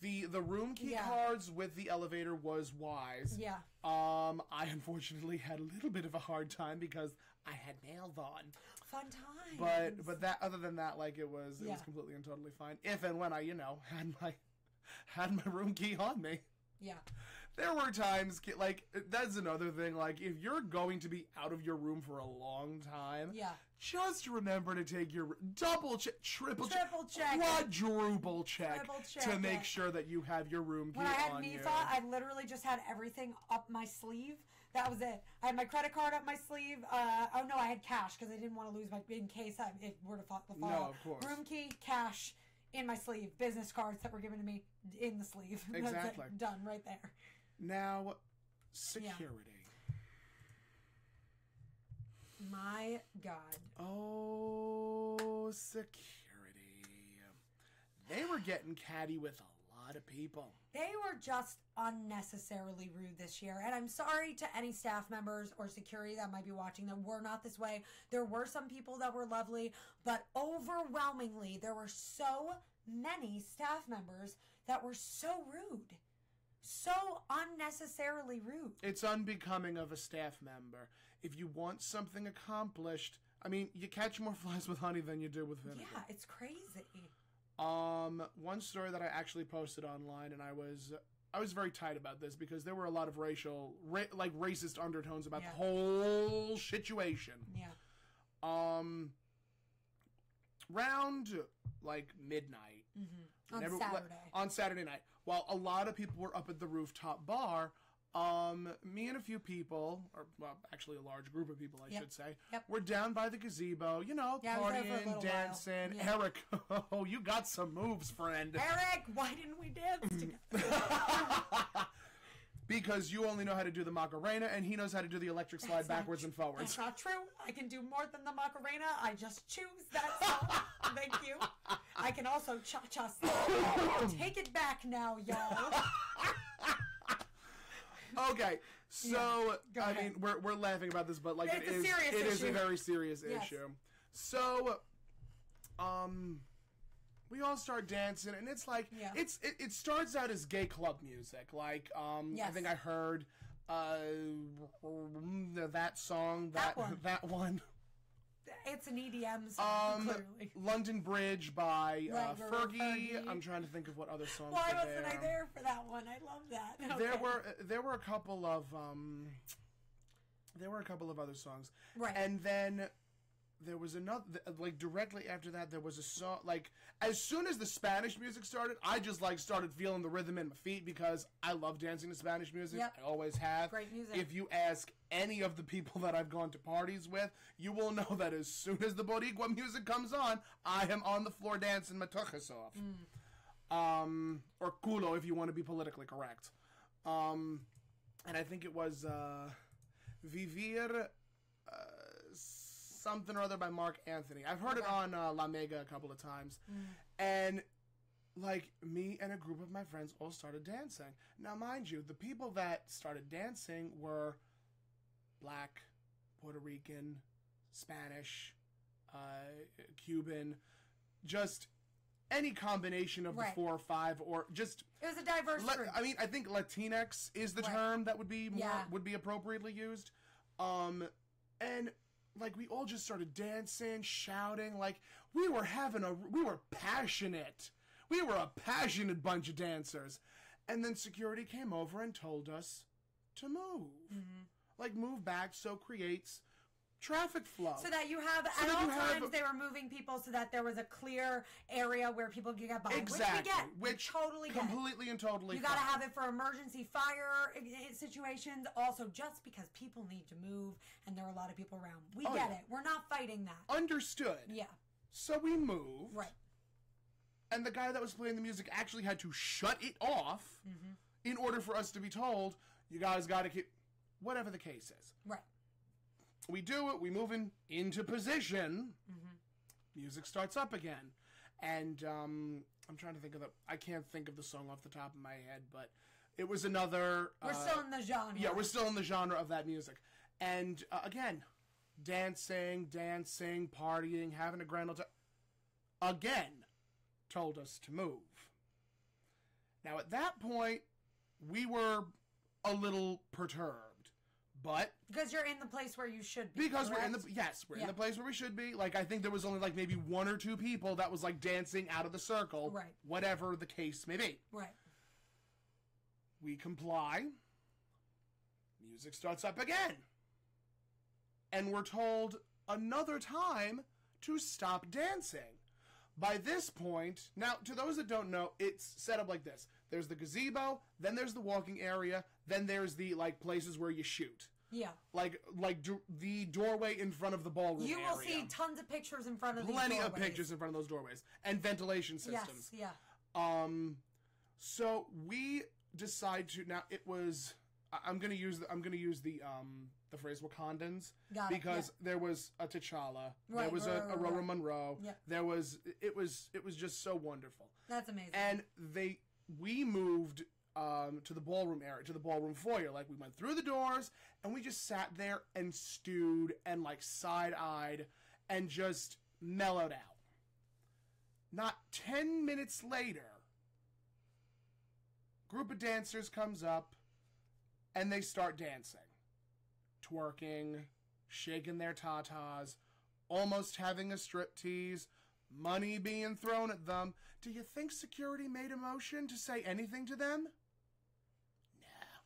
the room key cards with the elevator was wise. Yeah. I unfortunately had a little bit of a hard time because I had nails on. Fun times. But that, other than that, like, it was completely and totally fine. If and when I, had my room key on me. Yeah. There were times, like, that's another thing, like, if you're going to be out of your room for a long time, just remember to take your double check, triple check, quadruple check to make sure that you have your room key on you. When I had Mifa, I literally just had everything up my sleeve. That was it. I had my credit card up my sleeve. I had cash because I didn't want to lose in case it were to fall. No, of course. Room key, cash in my sleeve. Business cards that were given to me in the sleeve. Exactly. That's it. Done right there. Now, security. Yeah. My God. Oh, security. They were getting catty with a lot of people. They were just unnecessarily rude this year. And I'm sorry to any staff members or security that might be watching that were not this way. There were some people that were lovely, but overwhelmingly, there were so many staff members that were so rude. So unnecessarily rude. It's unbecoming of a staff member. If you want something accomplished, I mean, you catch more flies with honey than you do with vinegar. Yeah, it's crazy. One story that I actually posted online, and I was very tight about this because there were a lot of racist undertones about the whole situation. Yeah. Round like midnight. Mm-hmm. On Saturday night. While a lot of people were up at the rooftop bar, me and a few people, or well, actually a large group of people, I should say, were down by the gazebo, partying, dancing. Yeah. Eric, oh, you got some moves, friend. Eric, why didn't we dance together? Because you only know how to do the Macarena, and he knows how to do the electric slide backwards and forwards. That's not true. I can do more than the Macarena. I just choose that song. Thank you. I can also cha-cha slide. Take it back now, y'all. Okay, so I mean, we're laughing about this, but like it is a very serious issue. So, we all start dancing, and it's like it starts out as gay club music. Like I think I heard that song, that one. It's an EDM song, clearly. London Bridge by Fergie. I'm trying to think of what other songs. Why wasn't I there for that one? I love that. Okay. There were a couple of other songs, right? And then there was another, like directly after that, there was a song. Like as soon as the Spanish music started, I just like started feeling the rhythm in my feet because I love dancing to Spanish music. Yep. I always have. Great music. If you ask any of the people that I've gone to parties with, you will know that as soon as the Boricua music comes on, I am on the floor dancing my tuchus off. Or culo if you want to be politically correct. And I think it was Vivir something or other by Mark Anthony. I've heard it on La Mega a couple of times. And like me and a group of my friends all started dancing. Now mind you, the people that started dancing were Black, Puerto Rican, Spanish, Cuban, just any combination of the 4 or 5, or just it was a diverse group. I mean, I think Latinx is the term that would be would be appropriately used. And like we all just started dancing, shouting, like we were passionate. We were a passionate bunch of dancers. And then security came over and told us to move. Like move back so creates traffic flow. So that you have, at all times, they were moving people so that there was a clear area where people could get by. Exactly. Which we get. Completely and totally You got to have it for emergency fire situations. Also, just because people need to move and there are a lot of people around. We get it. We're not fighting that. Understood. Yeah. So we moved. Right. And the guy that was playing the music actually had to shut it off in order for us to be told, you guys got to keep... Whatever the case is. Right. We do it. We move into position. Music starts up again. And I'm trying to think of I can't think of the song off the top of my head, but it was another... We're still in the genre. Yeah, we're still in the genre of that music. And again, dancing, partying, having a grand old time. Again, told us to move. Now, at that point, we were a little perturbed. But because you're in the place where you should be. Because correct? we're in the place where we should be. Like I think there was only like maybe 1 or 2 people that was like dancing out of the circle. Right. Whatever the case may be. Right. We comply. Music starts up again. And we're told another time to stop dancing. By this point, now to those that don't know, it's set up like this. There's the gazebo, then there's the walking area, then there's the like places where you shoot. Yeah. Like the doorway in front of the ballroom area. You will see tons of pictures in front of these Plenty doorways. of pictures in front of those doorways. And ventilation systems. Yes, yeah. So we decide to now it was I'm gonna use the phrase Wakandans because there was a T'Challa, there was a Aurora Monroe, there was it was just so wonderful. That's amazing. And we moved to the ballroom area, to the ballroom foyer. Like, we went through the doors, and we just sat there and stewed and, like, side-eyed and just mellowed out. Not 10 minutes later, group of dancers comes up, and they start dancing. Twerking, shaking their tatas, almost having a striptease, money being thrown at them. Do you think security made a motion to say anything to them? No,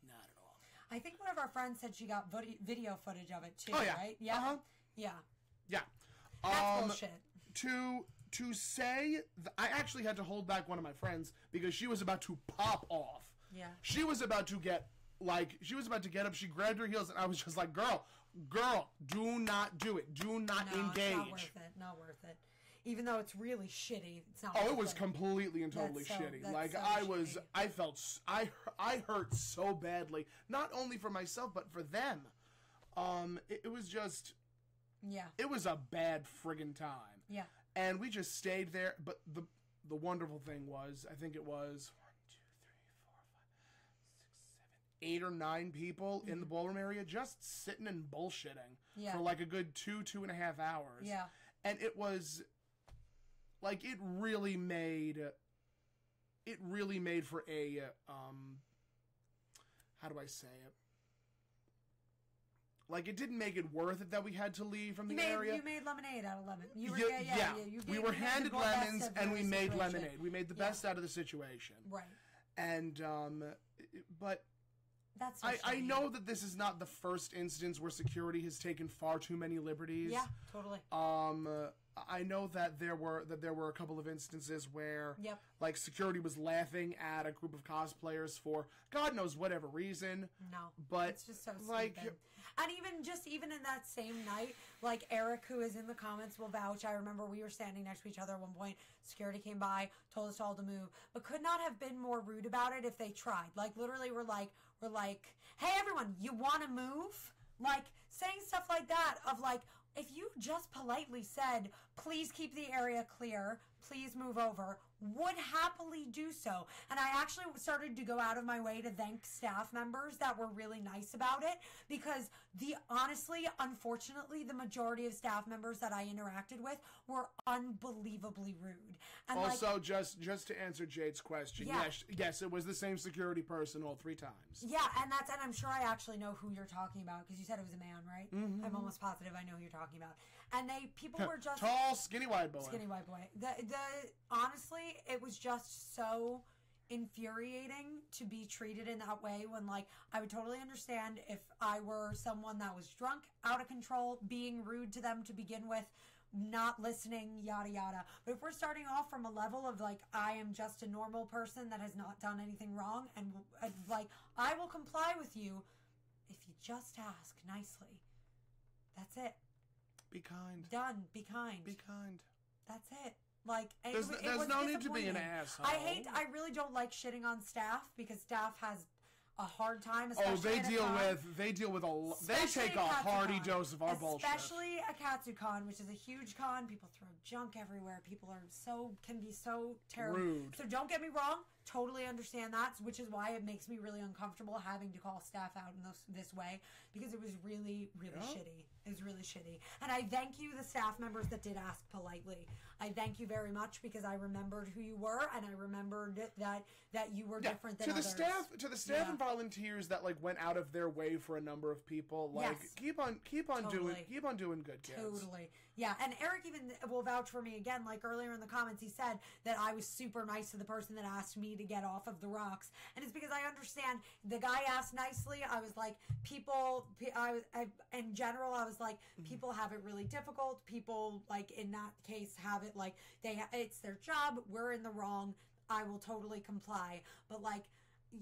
not at all. I think one of our friends said she got video footage of it too, right? Yeah. Uh-huh. Yeah. Yeah. That's bullshit. To say, I actually had to hold back one of my friends because she was about to pop off. Yeah. She was about to get up, she grabbed her heels, and I was just like, girl, do not do it. Do not engage. Not worth it. Even though it's really shitty, it's not. Oh, it was completely and totally shitty. Like I hurt so badly, not only for myself but for them. It was just, it was a bad friggin' time. Yeah. And we just stayed there. But the wonderful thing was, I think it was 8 or 9 people in the ballroom area just sitting and bullshitting for like a good 2.5 hours. Yeah. And it was like it really made for a how do I say it? Like, it didn't make it worth it that we had to leave from the area. You made lemonade out of lemon. We were handed lemons, and we made lemonade. We made the best out of the situation. Right. And, but that's so I know that this is not the first instance where security has taken far too many liberties. Yeah, totally. I know that there were a couple of instances where, yep, like, security was laughing at a group of cosplayers for God knows whatever reason. No, but it's just so like, stupid. And even in that same night, like Eric, who is in the comments, will vouch. I remember we were standing next to each other at one point. Security came by, told us all to move, but could not have been more rude about it if they tried. Like, literally, we're like, hey, everyone, you want to move? Like, saying stuff like that of like, if you just politely said, please keep the area clear, please move over, would happily do so. And I actually started to go out of my way to thank staff members that were really nice about it, because unfortunately, the majority of staff members that I interacted with were unbelievably rude. And also, just to answer Jade's question, yes, it was the same security person all 3 times. Yeah, and I'm sure I actually know who you're talking about, because you said it was a man, right? Mm-hmm. I'm almost positive I know who you're talking about. And people were just tall, skinny white boy. Honestly, it was just so infuriating to be treated in that way, when like I would totally understand if I were someone that was drunk, out of control, being rude to them to begin with, not listening, yada yada. But if we're starting off from a level of like, I am just a normal person that has not done anything wrong, and like, I will comply with you if you just ask nicely. That's it. Be kind. Done. Be kind. Be kind. That's it. Like, there's no need to be an asshole. I really don't like shitting on staff, because staff has a hard time. Especially they deal with a lot. They take a hearty dose of our bullshit. Especially at Katsucon, which is a huge con. People throw junk everywhere. People can be so terrible. Rude. So don't get me wrong. Totally understand that, which is why it makes me really uncomfortable having to call staff out in this way, because it was really, really shitty. It was really shitty. And I thank you, the staff members that did ask politely. I thank you very much, because I remembered who you were, and I remembered that you were different than others. To the staff and volunteers that like went out of their way for a number of people, like keep on doing good, kids. Totally. Yeah, and Eric even will vouch for me again. Like earlier in the comments, he said that I was super nice to the person that asked me to get off of the rocks, and it's because I understand the guy asked nicely. I was like, in general, I was like, people have it really difficult. People, like in that case, have it like it's their job. We're in the wrong. I will totally comply, but like,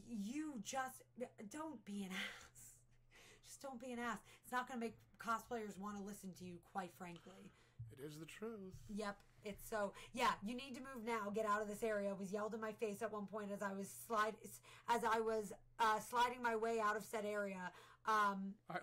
you just don't be an ass. Just don't be an ass. It's not going to make cosplayers want to listen to you, quite frankly. It is the truth. Yep. It's so, you need to move now. Get out of this area. It was yelled in my face at one point as I was sliding my way out of said area. I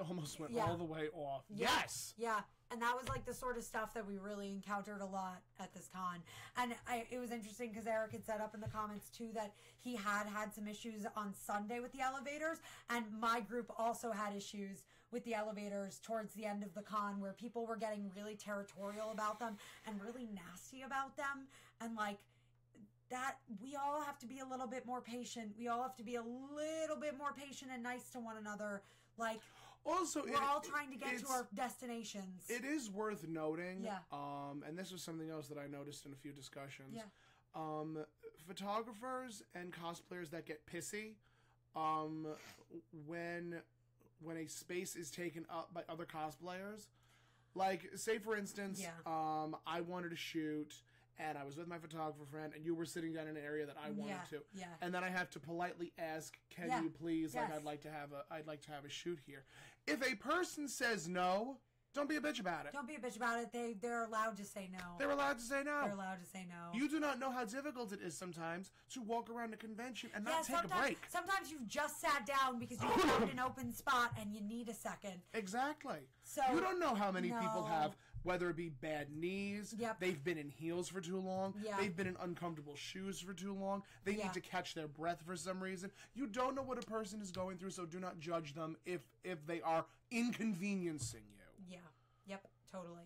almost went all the way off. Yes! Yeah. And that was like the sort of stuff that we really encountered a lot at this con. And it was interesting because Eric had said up in the comments too that he had some issues on Sunday with the elevators. And my group also had issues with the elevators towards the end of the con, where people were getting really territorial about them and really nasty about them. And like, that we all have to be a little bit more patient. We all have to be a little bit more patient and nice to one another. Like, also, we're all trying to get to our destinations. It is worth noting, and this was something else that I noticed in a few discussions. Photographers and cosplayers that get pissy when a space is taken up by other cosplayers. Like, say for instance, I wanted to shoot, and I was with my photographer friend, and you were sitting down in an area that I wanted to. Yeah. And then I have to politely ask, can you please, like, I'd like to have a shoot here. If a person says no, don't be a bitch about it. Don't be a bitch about it. They're allowed to say no. They're allowed to say no. They're allowed to say no. You do not know how difficult it is sometimes to walk around a convention and not take a break. Sometimes you've just sat down because you found an open spot and you need a second. Exactly. So you don't know how many people have whether it be bad knees, they've been in heels for too long, they've been in uncomfortable shoes for too long, they need to catch their breath for some reason. You don't know what a person is going through, so do not judge them if they are inconveniencing you. Yeah. Yep. Totally.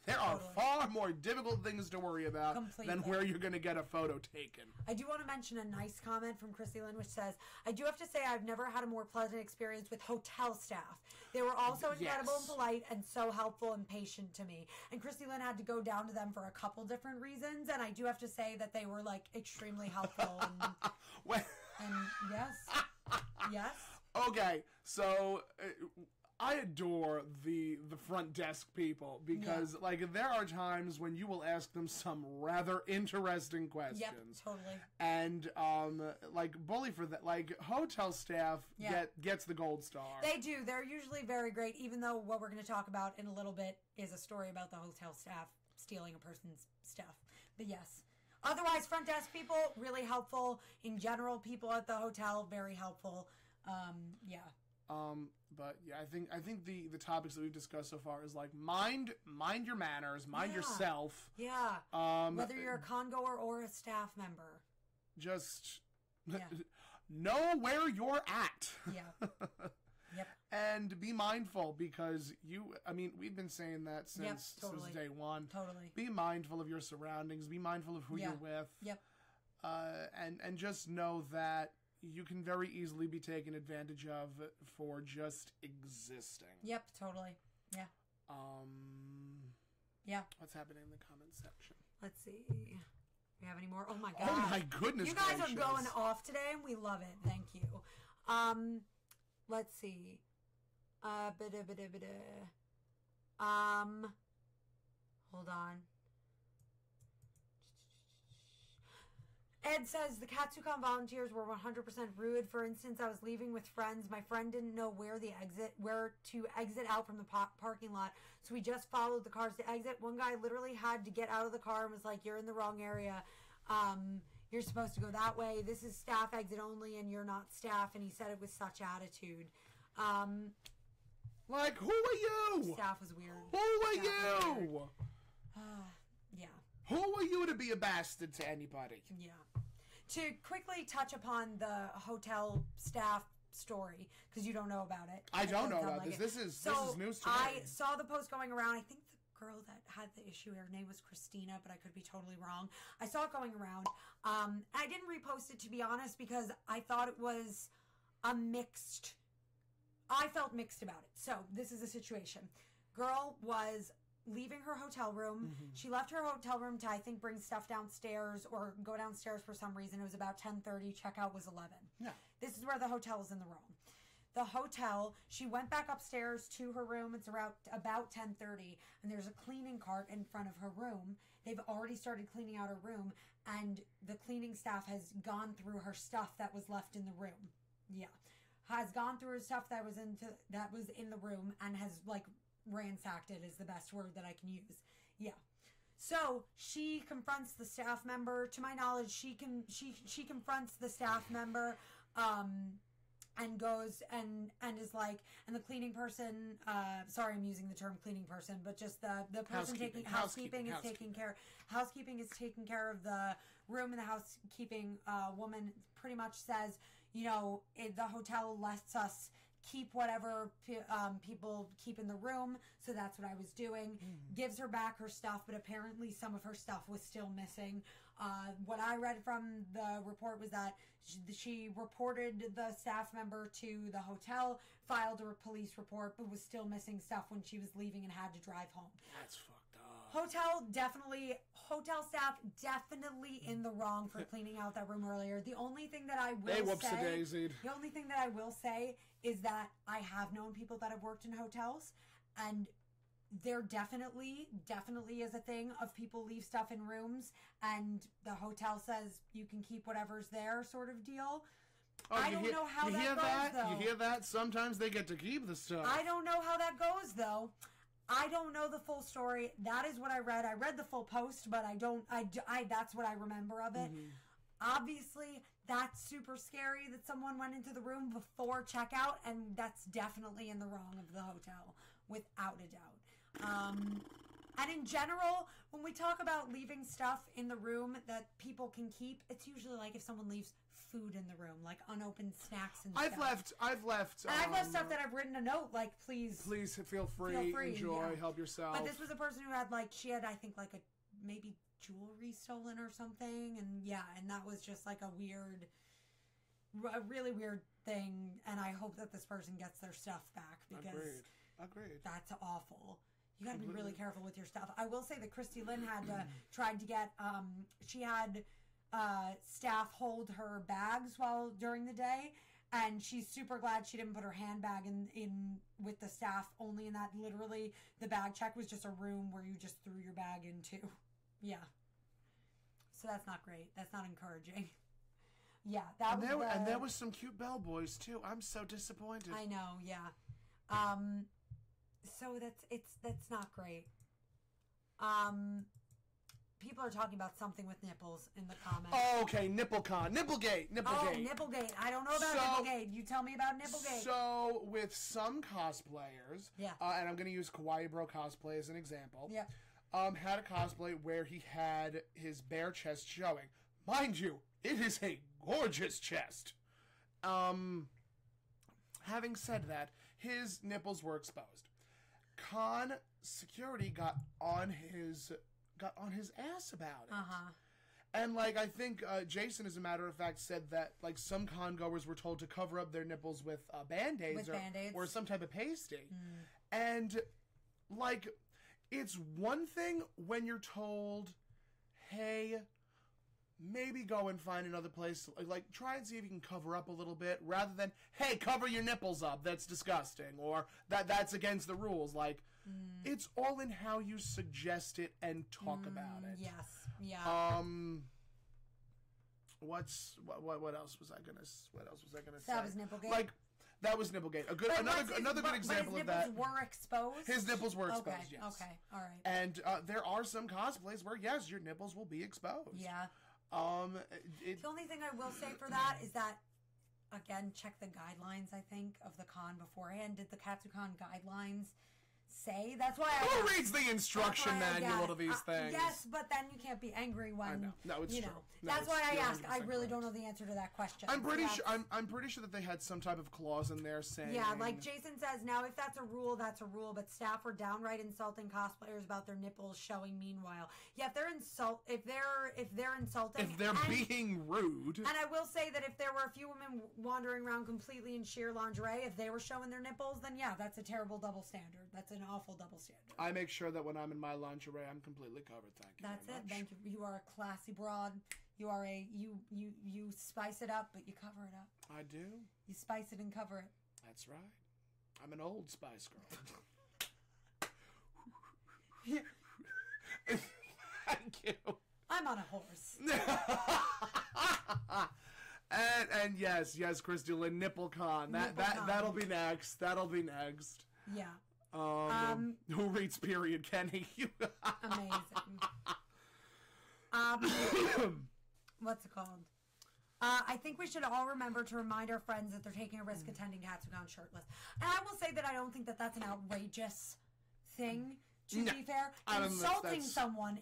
There are far more difficult things to worry about than where you're going to get a photo taken. I do want to mention a nice comment from Chrissy Lynn, which says, I do have to say I've never had a more pleasant experience with hotel staff. They were all so incredible and polite and so helpful and patient to me. And Chrissy Lynn had to go down to them for a couple different reasons, and I do have to say that they were, like, extremely helpful. And yes. Okay, so... I adore the front desk people because, like, there are times when you will ask them some rather interesting questions. Yep, totally. And, like, bully for that. Like, hotel staff gets the gold star. They do. They're usually very great, even though what we're going to talk about in a little bit is a story about the hotel staff stealing a person's stuff. But yes. Otherwise, front desk people, really helpful. In general, people at the hotel, very helpful. But yeah, I think the topics that we've discussed so far is like mind your manners, mind yourself. Yeah. Whether you're a congoer or a staff member. Just know where you're at. Yeah. Yep. And be mindful because we've been saying that since day one. Totally. Be mindful of your surroundings, be mindful of who you're with. Yep. And just know that you can very easily be taken advantage of for just existing. Yep, totally. Yeah. Yeah. What's happening in the comments section? Let's see. We have any more? Oh my god. Oh my goodness. You guys are going off today and we love it. Thank you. Let's see. Hold on. Ed says the Katsucon volunteers were 100% rude. For instance, I was leaving with friends. My friend didn't know where to exit out from the parking lot, so we just followed the cars to exit. One guy literally had to get out of the car and was like, "You're in the wrong area. You're supposed to go that way. This is staff exit only, and you're not staff." And he said it with such attitude. Like, who are you? Staff was weird. Who are you? Yeah. Who are you to be a bastard to anybody? Yeah. To quickly touch upon the hotel staff story, because you don't know about it. I don't know about this. This is news to me. I saw the post going around. I think the girl that had the issue, her name was Christina, but I could be totally wrong. I saw it going around. I didn't repost it, to be honest, because I thought it was I felt mixed about it. So, this is the situation. Girl was leaving her hotel room. Mm-hmm. She left her hotel room to, I think, bring stuff downstairs or go downstairs for some reason. It was about 10:30. Checkout was 11. Yeah. This is where the hotel is in the room. The hotel, she went back upstairs to her room. It's about 10:30, and there's a cleaning cart in front of her room. They've already started cleaning out her room, and the cleaning staff has gone through her stuff that was left in the room. Yeah. Has gone through her stuff that was in the room and has, like, ransacked it is the best word that I can use. Yeah. So she confronts the staff member. To my knowledge, she confronts the staff member, and goes and is like, and the cleaning person. Sorry, I'm using the term cleaning person, but just the person taking housekeeping is taking care of the room, and the housekeeping woman pretty much says, you know, the hotel lets us keep whatever people keep in the room, so that's what I was doing. Mm-hmm. Gives her back her stuff, but apparently some of her stuff was still missing. What I read from the report was that she reported the staff member to the hotel, filed a police report, but was still missing stuff when she was leaving and had to drive home. That's fucked up. Hotel staff definitely in the wrong for cleaning out that room earlier. The only thing that I will say is that I have known people that have worked in hotels, and there definitely is a thing of people leave stuff in rooms and the hotel says you can keep whatever's there, sort of deal. I don't know how that goes, though. You hear that? Sometimes they get to keep the stuff. I don't know how that goes, though. I don't know the full story. That is what I read. I read the full post, but that's what I remember of it. Mm-hmm. Obviously, that's super scary that someone went into the room before checkout, and that's definitely in the wrong of the hotel, without a doubt. And in general, when we talk about leaving stuff in the room that people can keep, it's usually like if someone leaves food in the room, like unopened snacks and I've stuff. left. And I've left stuff that I've written a note, like, please feel free, enjoy, help yourself. But this was a person who had, like, she had, I think, like, a maybe jewelry stolen or something. And, yeah, and that was just, like, a really weird thing. And I hope that this person gets their stuff back because Agreed. That's awful. You got to be really careful with your stuff. I will say that Christy Lynn had tried to get, she had staff hold her bags during the day, and she's super glad she didn't put her handbag in with the staff only, in that literally the bag check was just a room where you just threw your bag into. Yeah. So that's not great. That's not encouraging. Yeah, and there was some cute bellboys too. I'm so disappointed. I know, yeah. So that's not great. People are talking about something with nipples in the comments. Oh, okay, Nipplegate. Oh, Nipplegate. I don't know about Nipplegate. You tell me about Nipplegate. So, with some cosplayers, yeah, and I'm going to use Kawaii Bro cosplay as an example. Yeah. Had a cosplay where he had his bare chest showing. Mind you, it is a gorgeous chest. Having said that, his nipples were exposed. Con security got on his ass about it. And, like, I think Jason, as a matter of fact, said that, like, some con goers were told to cover up their nipples with Band-Aids or some type of pasty. And, like, it's one thing when you're told, hey, maybe go and find another place, like, try and see if you can cover up a little bit, rather than, hey, cover your nipples up, that's disgusting, or that's against the rules. Like, it's all in how you suggest it and talk about it. Yes, yeah. What else was I gonna say? That was Nipplegate. Like, that was Nipplegate. Another good example of that. His nipples were exposed? His nipples were exposed, yes. Okay, all right. And there are some cosplays where, yes, your nipples will be exposed. Yeah. The only thing I will say for that is that, again, check the guidelines, I think, of the con beforehand. Did the Katsucon guidelines say? That's why Who reads the instruction manual to these things? Yes, but then you can't be angry when, I know. No, it's true. That's why I ask. I really don't know the answer to that question. I'm pretty sure that they had some type of clause in there saying... Yeah, like Jason says, now if that's a rule, that's a rule, but staff are downright insulting cosplayers about their nipples showing meanwhile. Yeah, if they're insulting... If they're being rude... And I will say that if there were a few women wandering around completely in sheer lingerie, if they were showing their nipples, then yeah, that's a terrible double standard. That's an awful double standard. I make sure that when I'm in my lingerie, I'm completely covered. Thank you. That's it. Thank you. You are a classy broad. You are you spice it up, but you cover it up. I do. You spice it and cover it. That's right. I'm an old Spice Girl. Thank you. I'm on a horse. and yes, Christy Lynn, NippleCon. That'll be next. Yeah. Who reads period, Kenny? Amazing. What's it called? I think we should all remember to remind our friends that they're taking a risk attending Katsucon shirtless. And I will say that I don't think that that's an outrageous thing, to be fair. Insulting someone,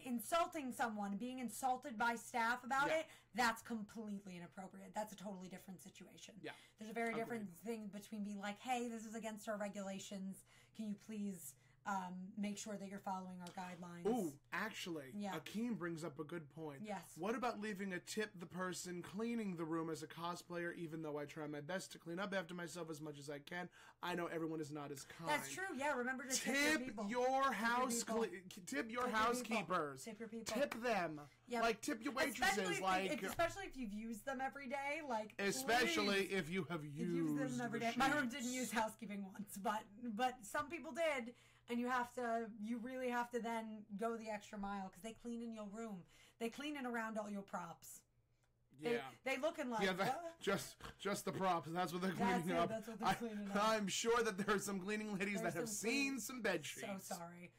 being insulted by staff about it, that's completely inappropriate. That's a totally different situation. Yeah. There's a very different thing between being like, hey, this is against our regulations. Can you please make sure that you're following our guidelines? Ooh, actually, Akeem brings up a good point. Yes. What about leaving a tip the person cleaning the room as a cosplayer, even though I try my best to clean up after myself as much as I can? I know everyone is not as kind. That's true, yeah. Remember to tip your tip your housekeepers. Tip your people. Tip them. Yep. Like, tip your waitresses. Especially if you've used them every day. Like, especially if you have used them every day. My room didn't use housekeeping once, but some people did. And you really have to then go the extra mile because they clean in your room. They clean in around all your props. Yeah. They looking like, just the props. That's what they're cleaning up. That's what they're cleaning up. I'm sure that there are some cleaning ladies that have seen some bed sheets. So sorry.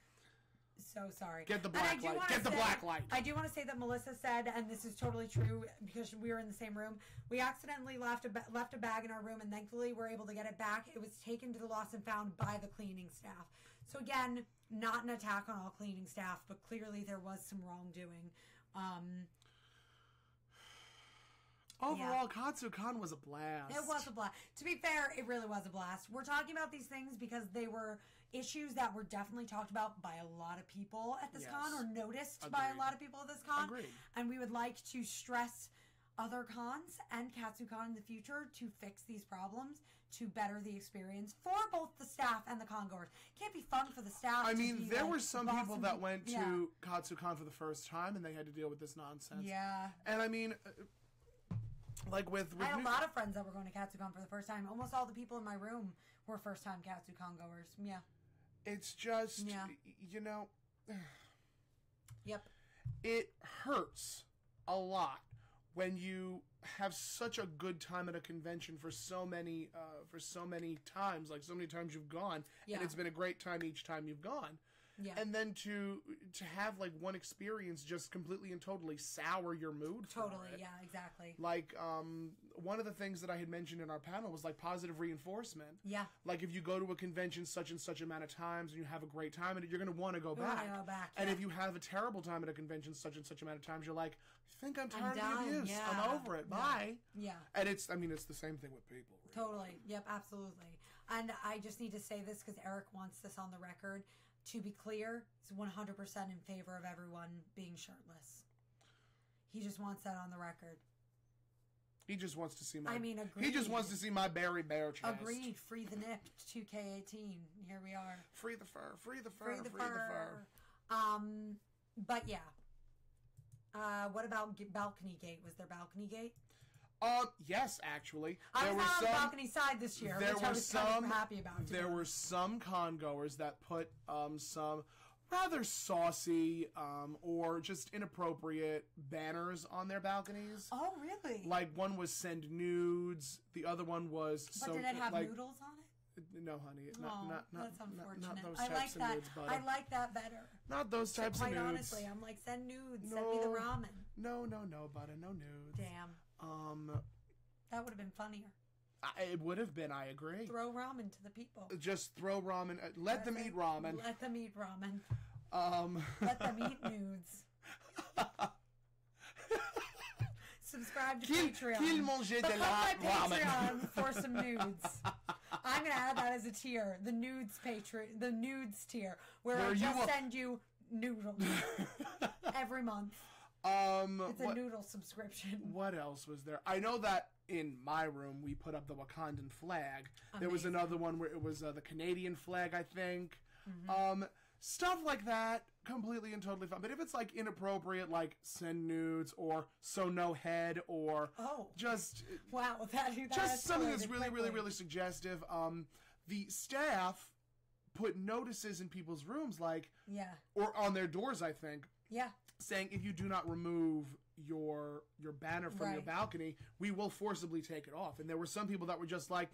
so sorry. Get the black light. Get the black light. I do want to say that Melissa said, and this is totally true because we were in the same room, we accidentally left a bag in our room, and thankfully we're able to get it back. It was taken to the lost and found by the cleaning staff. So again, not an attack on all cleaning staff, but clearly there was some wrongdoing. Overall, Katsucon was a blast. It was a blast. To be fair, it really was a blast. We're talking about these things because they were issues that were definitely talked about by a lot of people at this con, or noticed by a lot of people at this con. Agreed. And we would like to stress other cons and Katsucon in the future to fix these problems, to better the experience for both the staff and the con-goers. It can't be fun for the staff. I mean, there were some people that went to Katsucon for the first time and they had to deal with this nonsense. Yeah. And I mean, like with I had a lot of friends that were going to Katsucon for the first time. Almost all the people in my room were first-time Katsucon goers. Yeah. It's just, you know, yep. It hurts a lot when you have such a good time at a convention for so many times, like so many times you've gone, and it's been a great time each time you've gone. Yeah. And then to have like one experience just completely and totally sour your mood. Totally, yeah, exactly. Like one of the things that I had mentioned in our panel was like positive reinforcement. Yeah. Like if you go to a convention such and such amount of times and you have a great time and you're going to want to go back. And if you have a terrible time at a convention such and such amount of times, you're like, I think I'm tired of the abuse. Yeah. I'm over it. Bye. Yeah. And it's the same thing with people. Really. Totally. Yep, absolutely. And I just need to say this because Eric wants this on the record. To be clear, he's 100% in favor of everyone being shirtless. He just wants that on the record. He just wants to see my... agreed. He just wants to see my bare chest. Agreed. Free the nip. 2K18. Here we are. Free the fur. Free the fur. Free the fur. But yeah. What about balcony gate? Was there balcony gate? Yes, actually. I was not on the balcony side this year, which I was kind of happy about. There were some con-goers that put some rather saucy or just inappropriate banners on their balconies. Oh, really? Like one was send nudes, the other one was... But did it have noodles on it? No, honey. That's unfortunate. Not those types of nudes, buddy. I like that better. Not those types of nudes. Quite honestly, I'm like, send nudes. Send me the ramen. No, buddy. No nudes. Damn. That would have been funnier. It would have been, I agree. Throw ramen to the people. Just throw ramen. Let them eat ramen. Let them eat ramen. Let them eat nudes. Subscribe to Patreon. Qu'il manger de la ramen. Patreon for some nudes. I'm going to add that as a tier. The nudes tier. Where I just send you noodles every month. It's a noodle subscription. What else was there? I know that in my room we put up the Wakandan flag. Amazing. There was another one where it was the Canadian flag, I think. Mm-hmm. Stuff like that, completely and totally fine. But if it's like inappropriate, like send nudes or so no head or just just something that's really, really, really suggestive. The staff put notices in people's rooms, like or on their doors, I think. Yeah. Saying if you do not remove your banner from your balcony, we will forcibly take it off. And there were some people that were just like,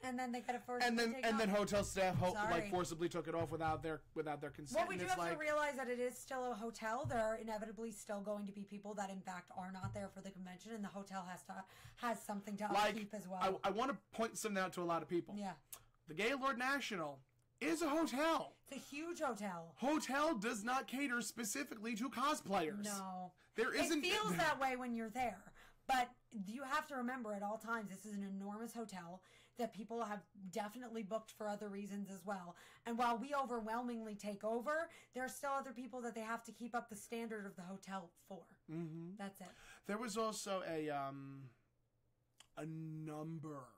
and then they got to forcibly take it off. And then hotel staff forcibly took it off without their consent. Well, we do have to realize that it is still a hotel. There are inevitably still going to be people that in fact are not there for the convention, and the hotel has something to upkeep as well. I want to point something out to a lot of people. Yeah. The Gaylord National is a hotel. It's a huge hotel. Hotel does not cater specifically to cosplayers. No. There isn't... It feels that way when you're there. But you have to remember at all times, this is an enormous hotel that people have definitely booked for other reasons as well. And while we overwhelmingly take over, there are still other people that they have to keep up the standard of the hotel for. Mm-hmm. That's it. There was also a number...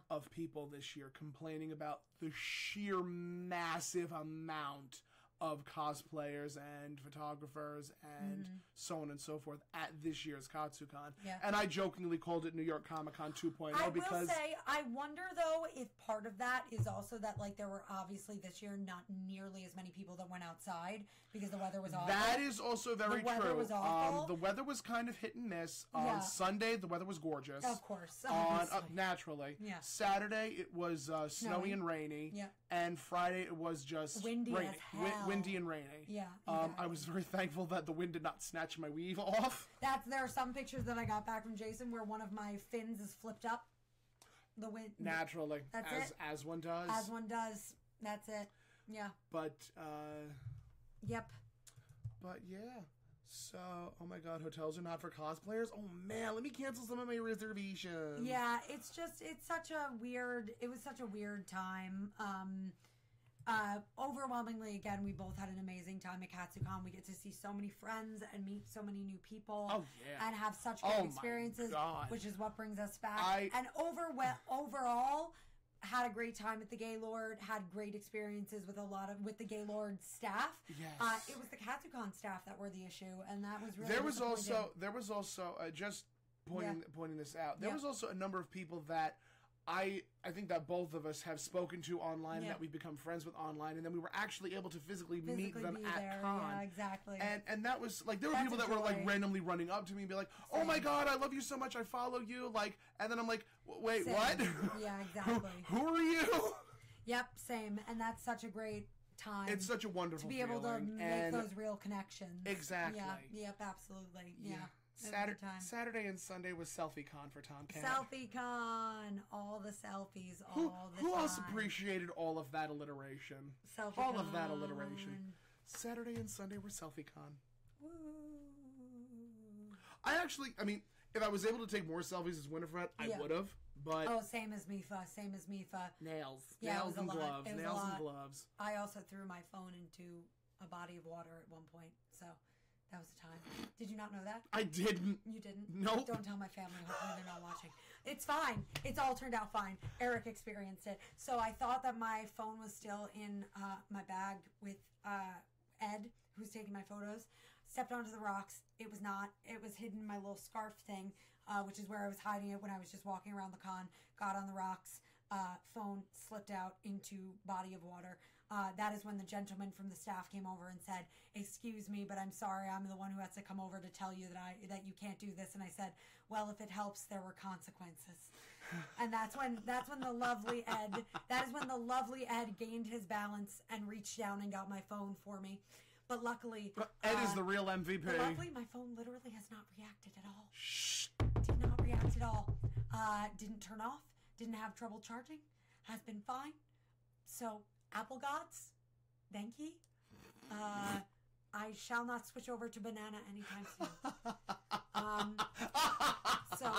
of people this year complaining about the sheer massive amount of cosplayers and photographers and so on and so forth at this year's Katsucon. Yeah. And I jokingly called it New York Comic-Con 2.0 because... I will say, I wonder though if part of that is also that like there were obviously this year not nearly as many people that went outside because the weather was awful. That is also very true. The weather was awful. The weather was kind of hit and miss. On Sunday, the weather was gorgeous. Of course. Naturally. Yeah. Saturday, it was snowy and rainy. Yeah. And Friday, it was just windy rainy. As hell. windy and rainy. Yeah. I was very thankful that the wind did not snatch my weave off. There are some pictures that I got back from Jason where one of my fins is flipped up. The wind. Naturally. That's it. As one does. As one does. That's it. Yeah. But, Yep. But, yeah. So, oh my god, hotels are not for cosplayers? Oh man, let me cancel some of my reservations. Yeah, it was such a weird time. Overwhelmingly, again, we both had an amazing time at Katsucon. We get to see so many friends and meet so many new people. Oh, yeah. And have such great experiences, which is what brings us back. And overall, had a great time at the Gaylord, had great experiences with the Gaylord staff. Yes. It was the Katsucon staff that were the issue, and that was really There was also just pointing this out. There was also a number of people that I think that both of us have spoken to online, and that we've become friends with online, and then we were actually able to physically meet them at con. Yeah, exactly. And that was like, there were people that were like randomly running up to me and be like, "Oh my god, I love you so much, I follow you," like, and then I'm like, "Wait, what?" Yeah, exactly. Who are you? Yep, same. And that's such a great time. It's such a wonderful to be able to make and those real connections. Exactly. Yeah. Yep, absolutely. Yeah. Saturday and Sunday was SelfieCon for Tomcat. SelfieCon, all the selfies, all the time. Who else appreciated all of that alliteration? SelfieCon. All of that alliteration. Saturday and Sunday were SelfieCon. Woo. I mean, if I was able to take more selfies as Winifred, I would have. But same as Mifa. Nails and gloves. I also threw my phone into a body of water at one point, so that was the time. Did you not know that? I didn't. You didn't? Nope. Don't tell my family. Hopefully they're not watching. It's fine. It's all turned out fine. Eric experienced it. So I thought that my phone was still in my bag with Ed, who's taking my photos. Stepped onto the rocks. It was not. It was hidden in my little scarf thing, which is where I was hiding it when I was just walking around the con. Got on the rocks. Phone slipped out into body of water. That is when the gentleman from the staff came over and said, "Excuse me, but I'm sorry. I'm the one who has to come over to tell you that you can't do this." And I said, "Well, if it helps, there were consequences." And that's when the lovely Ed gained his balance and reached down and got my phone for me. But luckily, Ed is the real MVP. But luckily, my phone literally has not reacted at all. Shh. Did not react at all. Didn't turn off. Didn't have trouble charging. Has been fine. So, Apple gods, thank ye. I shall not switch over to banana anytime soon. So,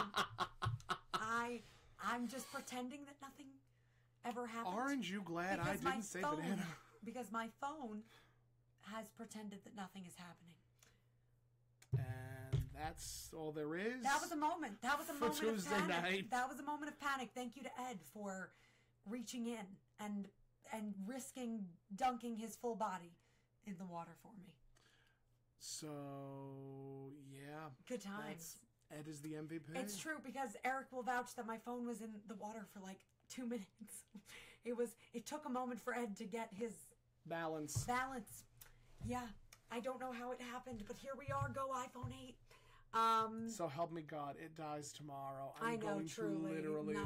I'm just pretending that nothing ever happened. Aren't you glad I didn't say banana? Because my phone has pretended that nothing is happening. And that's all there is. That was a moment. That was a moment Tuesday of panic. night. That was a moment of panic. Thank you to Ed for reaching in and risking dunking his full body in the water for me. So, yeah. Good times. Ed is the MVP. It's true, because Eric will vouch that my phone was in the water for like 2 minutes. It took a moment for Ed to get his balance. Yeah. I don't know how it happened, but here we are. Go iPhone 8. So help me God, it dies tomorrow. I'm going to literally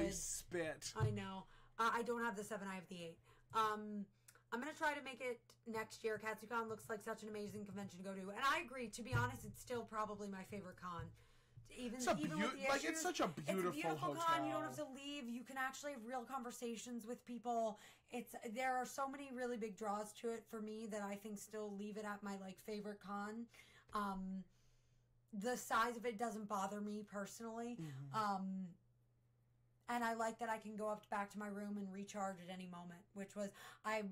wood. spit. I know. I don't have the 7, I have the 8. I'm going to try to make it next year. Katsucon looks like such an amazing convention to go to. And I agree, to be honest, it's still probably my favorite con. Even with the issues, it's such a beautiful hotel. Con. You don't have to leave. You can actually have real conversations with people. There are so many really big draws to it for me that I think still leave it at my favorite con. The size of it doesn't bother me personally. Mm-hmm. And I like that I can go back to my room and recharge at any moment, which was I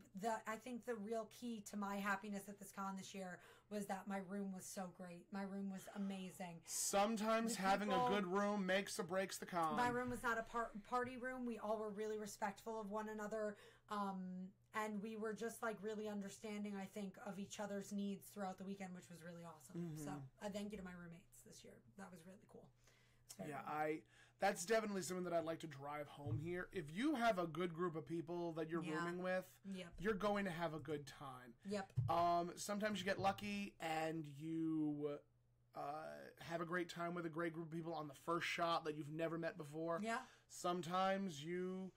think the real key to my happiness at this con this year was that my room was so great. My room was amazing. Sometimes having a good room makes or breaks the con. My room was not a party room. We all were really respectful of one another. And we were just really understanding, I think, of each other's needs throughout the weekend, which was really awesome. Mm-hmm. So thank you to my roommates this year. That was really cool. That's definitely something that I'd like to drive home here. If you have a good group of people that you're rooming with, you're going to have a good time. Yep. Sometimes you get lucky and you have a great time with a great group of people on the first shot that you've never met before. Yeah. Sometimes you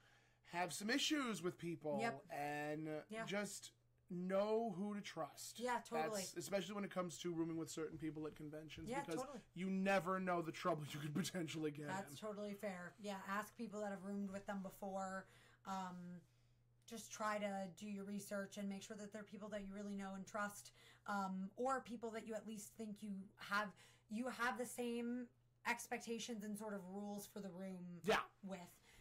have some issues with people and just know who to trust. Yeah, totally. Especially when it comes to rooming with certain people at conventions. Yeah, because totally. you never know the trouble you could potentially get That's in. totally fair. Yeah, ask people that have roomed with them before. Just try to do your research and make sure that they're people that you really know and trust, or people that you at least think you have the same expectations and sort of rules for the room with.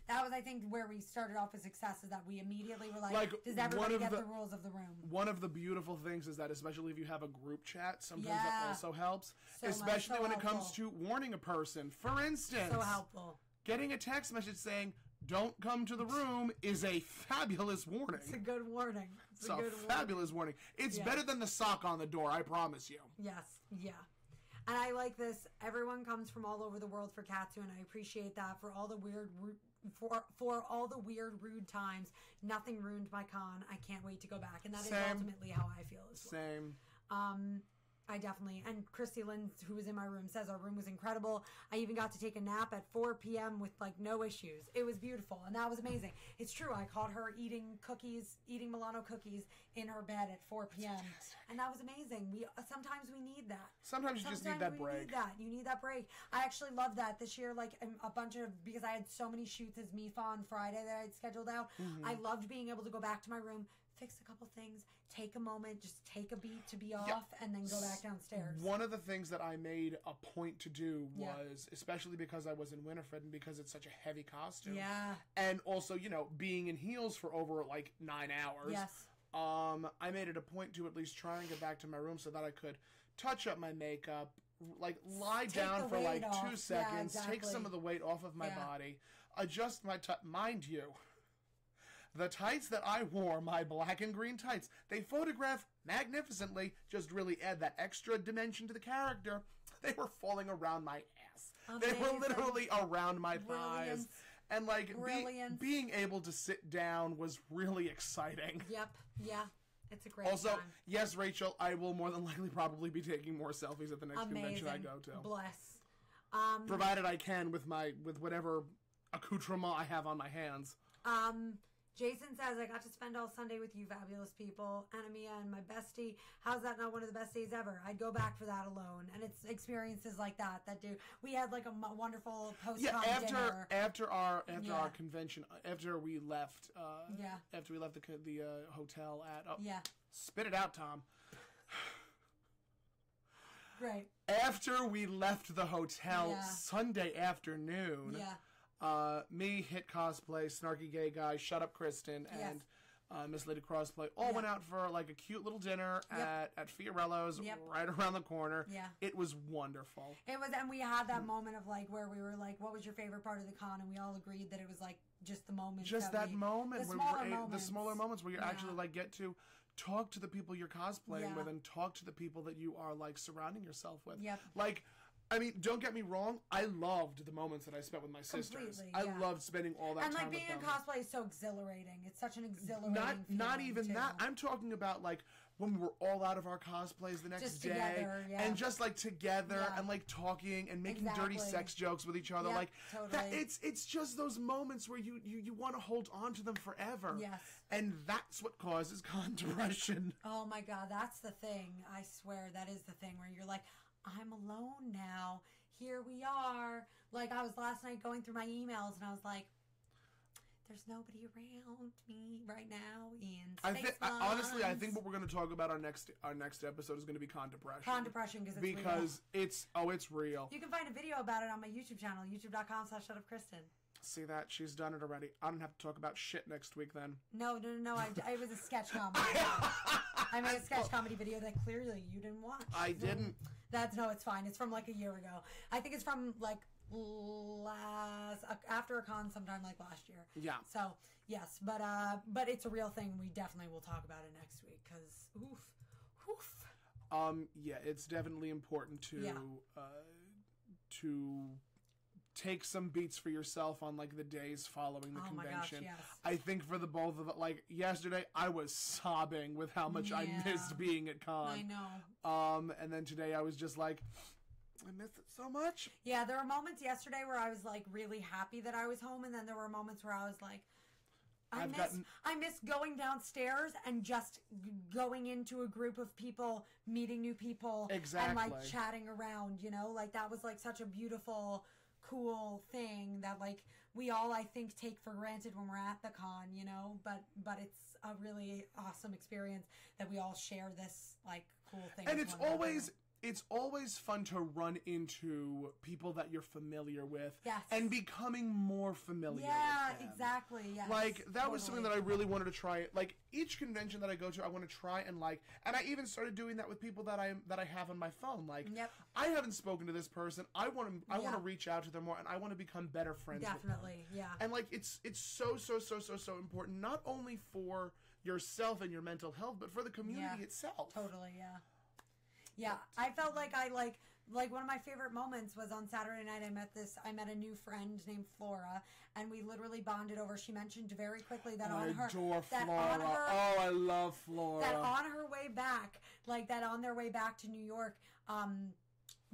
That was, I think, where we started off with success, is that we immediately were like does everybody get the rules of the room? One of the beautiful things is that, especially if you have a group chat, sometimes that also helps. Especially when it comes to warning a person. For instance, so helpful. Getting a text message saying, "Don't come to the room," is a fabulous warning. It's a good warning. It's a fabulous warning. It's better than the sock on the door, I promise you. Yes, yeah. And I like this. Everyone comes from all over the world for Katsu, and I appreciate that. For all the weird, all the weird, rude times, nothing ruined my con. I can't wait to go back, and that is ultimately how I feel as well. Same. I definitely, and Christy Lynn, who was in my room, says our room was incredible. I even got to take a nap at 4 p.m. with like no issues. It was beautiful, and that was amazing. It's true. I caught her eating Milano cookies in her bed at 4 p.m. and that was amazing. Sometimes we need that. Sometimes you just need that break. You need that break. I actually love that this year. Like a bunch of, because I had so many shoots as MIFA on Friday that I had scheduled out. Mm-hmm. I loved being able to go back to my room, fix a couple things, take a moment, just take a beat to be off, and then go back downstairs. One of the things that I made a point to do was, especially because I was in Winifred and because it's such a heavy costume. Yeah. And also, being in heels for over like 9 hours. Yes. I made it a point to at least try and get back to my room so that I could touch up my makeup, like lie down for like 2 seconds, take some of the weight off of my body, adjust my mind you. The tights that I wore, my black and green tights, they photograph magnificently, just really add that extra dimension to the character. They were falling around my ass. Amazing. They were literally around my thighs. And like being able to sit down was really exciting. Yep. Yeah. It's a great time. Yes, Rachel, I will more than likely probably be taking more selfies at the next convention I go to. Bless. Provided I can with whatever accoutrement I have on my hands. Jason says, I got to spend all Sunday with you fabulous people, Anamia and my bestie. How's that not one of the best days ever? I'd go back for that alone. And it's experiences like that do. We had like a wonderful post-con dinner. After our convention, after we left the hotel at spit it out, Tom. Great. After we left the hotel Sunday afternoon. Yeah. Me, Hit Cosplay, Snarky Gay Guy, Shut Up Kristen, and Miss Lady Crossplay all went out for like a cute little dinner at Fiorello's right around the corner. Yeah. It was wonderful. It was, and we had that moment of like where we were like, what was your favorite part of the con? And we all agreed that it was like just the moment. Just the smaller moments where you actually like get to talk to the people you're cosplaying with and talk to the people that you are like surrounding yourself with. Yep. Like, I mean, don't get me wrong. I loved the moments that I spent with my sisters. I loved spending all that time with them. And like being in cosplay is so exhilarating. It's such an exhilarating feeling. Not even that. I'm talking about like when we were all out of our cosplays the next day, together, and just like together and like talking and making dirty sex jokes with each other. Like totally. It's just those moments where you want to hold on to them forever. Yes. And that's what causes con depression. Oh my God, that's the thing. I swear that is the thing where you're like, I'm alone now. Here we are. Like, I was last night going through my emails, and I was like, there's nobody around me right now in space honestly, I think what we're going to talk about our next episode is going to be con depression. Con depression, because it's real. You can find a video about it on my YouTube channel, youtube.com/shutupkristen. See that? She's done it already. I don't have to talk about shit next week then. No. It was a sketch comedy. I made a sketch comedy video that clearly you didn't watch. I didn't. It's fine. It's from like a year ago. I think it's from like after a con sometime like last year. Yeah. So yes, but it's a real thing. We definitely will talk about it next week because oof. Yeah, it's definitely important to take some beats for yourself on like the days following the convention. My gosh, yes. I think for the both of it, like yesterday, I was sobbing with how much I missed being at con. I know. And then today I was just like, I missed it so much. Yeah, there were moments yesterday where I was like really happy that I was home, and then there were moments where I was like, I miss going downstairs and just going into a group of people, meeting new people, and like chatting around, you know, like that was like such a beautiful, cool thing that like we all, I think, take for granted when we're at the con, you know, but it's a really awesome experience that we all share this like cool thing. And it's always fun to run into people that you're familiar with, and becoming more familiar with them. Exactly. Yes. Like, that was something that I really wanted to try. Like, each convention that I go to, I want to try and like, and I even started doing that with people that I have on my phone. Like, I haven't spoken to this person. I want to reach out to them more, and I want to become better friends with them. Definitely, yeah. And like, it's so important, not only for yourself and your mental health, but for the community itself. Totally, yeah. Yeah, I felt like like one of my favorite moments was on Saturday night. I met a new friend named Flora, and we literally bonded over. She mentioned very quickly that I adore Flora. I love Flora. That on her way back, on their way back to New York,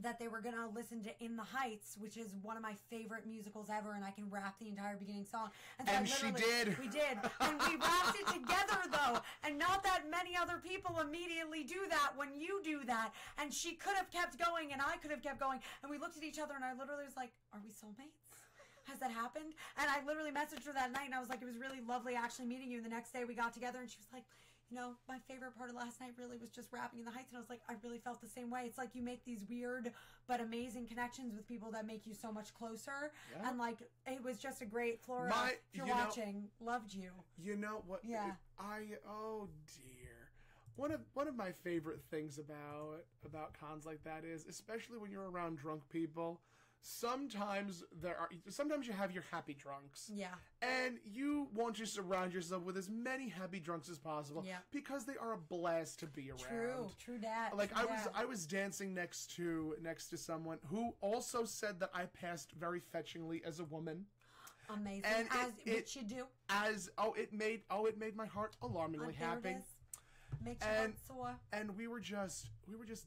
that they were gonna listen to "In the Heights," which is one of my favorite musicals ever, and I can rap the entire beginning song. And she did. We did, and we rapped it together though. And not that many other people immediately do that when you do that. And she could have kept going, and I could have kept going. And we looked at each other, and I literally was like, "Are we soulmates? Has that happened?" And I literally messaged her that night, and I was like, "It was really lovely actually meeting you." And the next day we got together, and she was like, "You know, my favorite part of last night really was just rapping in the Heights." And I was like, I really felt the same way. It's like you make these weird but amazing connections with people that make you so much closer. Yeah. And like, it was just a great, Flora, if you're watching, loved you. You know what? Yeah. Oh dear. One of my favorite things about cons like that is, especially when you're around drunk people, sometimes you have your happy drunks. Yeah. And you want to surround yourself with as many happy drunks as possible. Yeah. Because they are a blast to be around. True that. Like, I was dancing next to someone who also said that I passed very fetchingly as a woman. Amazing. And which you do. It made my heart alarmingly happy. Makes your heart sore. And we were just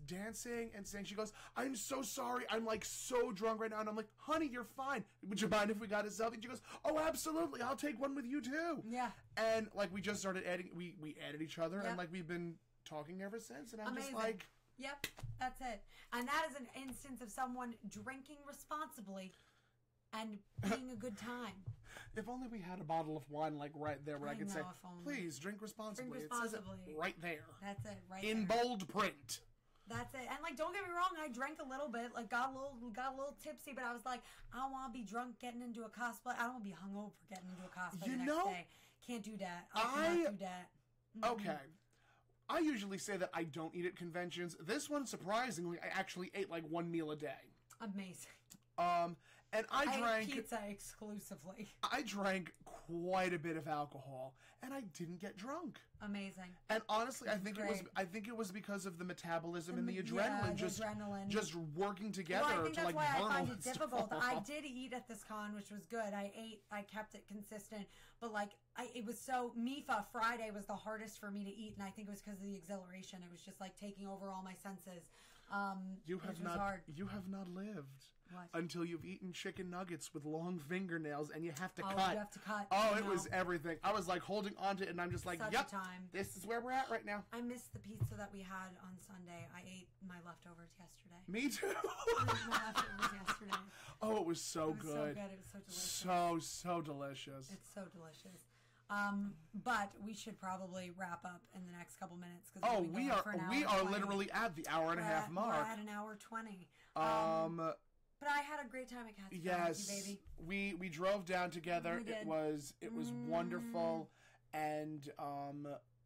dancing and saying, she goes, "I'm so sorry. I'm like so drunk right now." And I'm like, "Honey, you're fine. Would you mind if we got a selfie?" And she goes, "Oh, absolutely. I'll take one with you too." Yeah. And like, we just started adding, we added each other, and like, we've been talking ever since. And I'm just like, yep, that's it. And that is an instance of someone drinking responsibly and being a good time. If only we had a bottle of wine like right there where I could say, "Please drink responsibly." Drink responsibly. It says it right there. That's it, right in there. bold print. That's it. And like, don't get me wrong, I drank a little bit, like got a little tipsy, but I was like, I don't want to be drunk getting into a cosplay. I don't want to be hungover getting into a cosplay the next day. Can't do that. I cannot do that. Mm-hmm. Okay. I usually say that I don't eat at conventions. This one, surprisingly, I actually ate like one meal a day. Amazing. And I drank ate pizza exclusively. I drank quite a bit of alcohol, and I didn't get drunk. Amazing. And honestly, I think it was because of the metabolism and the adrenaline, just working together. Well, I think that's why I find it difficult. Stuff. I did eat at this con, which was good. I kept it consistent, but like it was so MIFA Friday was the hardest for me to eat, and I think it was because of the exhilaration. It was just like taking over all my senses. You have not lived. What? Until you've eaten chicken nuggets with long fingernails and you have to cut. You have to cut. It was everything. I was like holding on to it, and I'm just like, "Yep, this is where we're at right now." I missed the pizza that we had on Sunday. I ate my leftovers yesterday. Me too. I ate my leftovers yesterday. Oh, it was so good. It was so delicious. So delicious. It's so delicious. But we should probably wrap up in the next couple minutes because we are literally at the hour and a half mark. We're at an hour 20. But I had a great time at Katsucon. Yes, with you, baby. We drove down together. We did. It was wonderful, and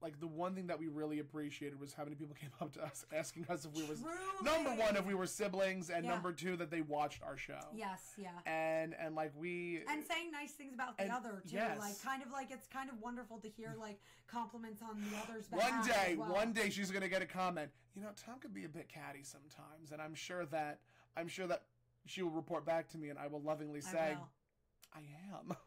like the one thing that we really appreciated was how many people came up to us asking us if we were number one, if we were siblings, and number two, that they watched our show. Yes, yeah. And like and saying nice things about the other too. Yes. Like it's kind of wonderful to hear like compliments on the other's behalf. One day she's gonna get a comment. You know, Tom could be a bit catty sometimes, and I'm sure that she will report back to me, and I will lovingly say, I am.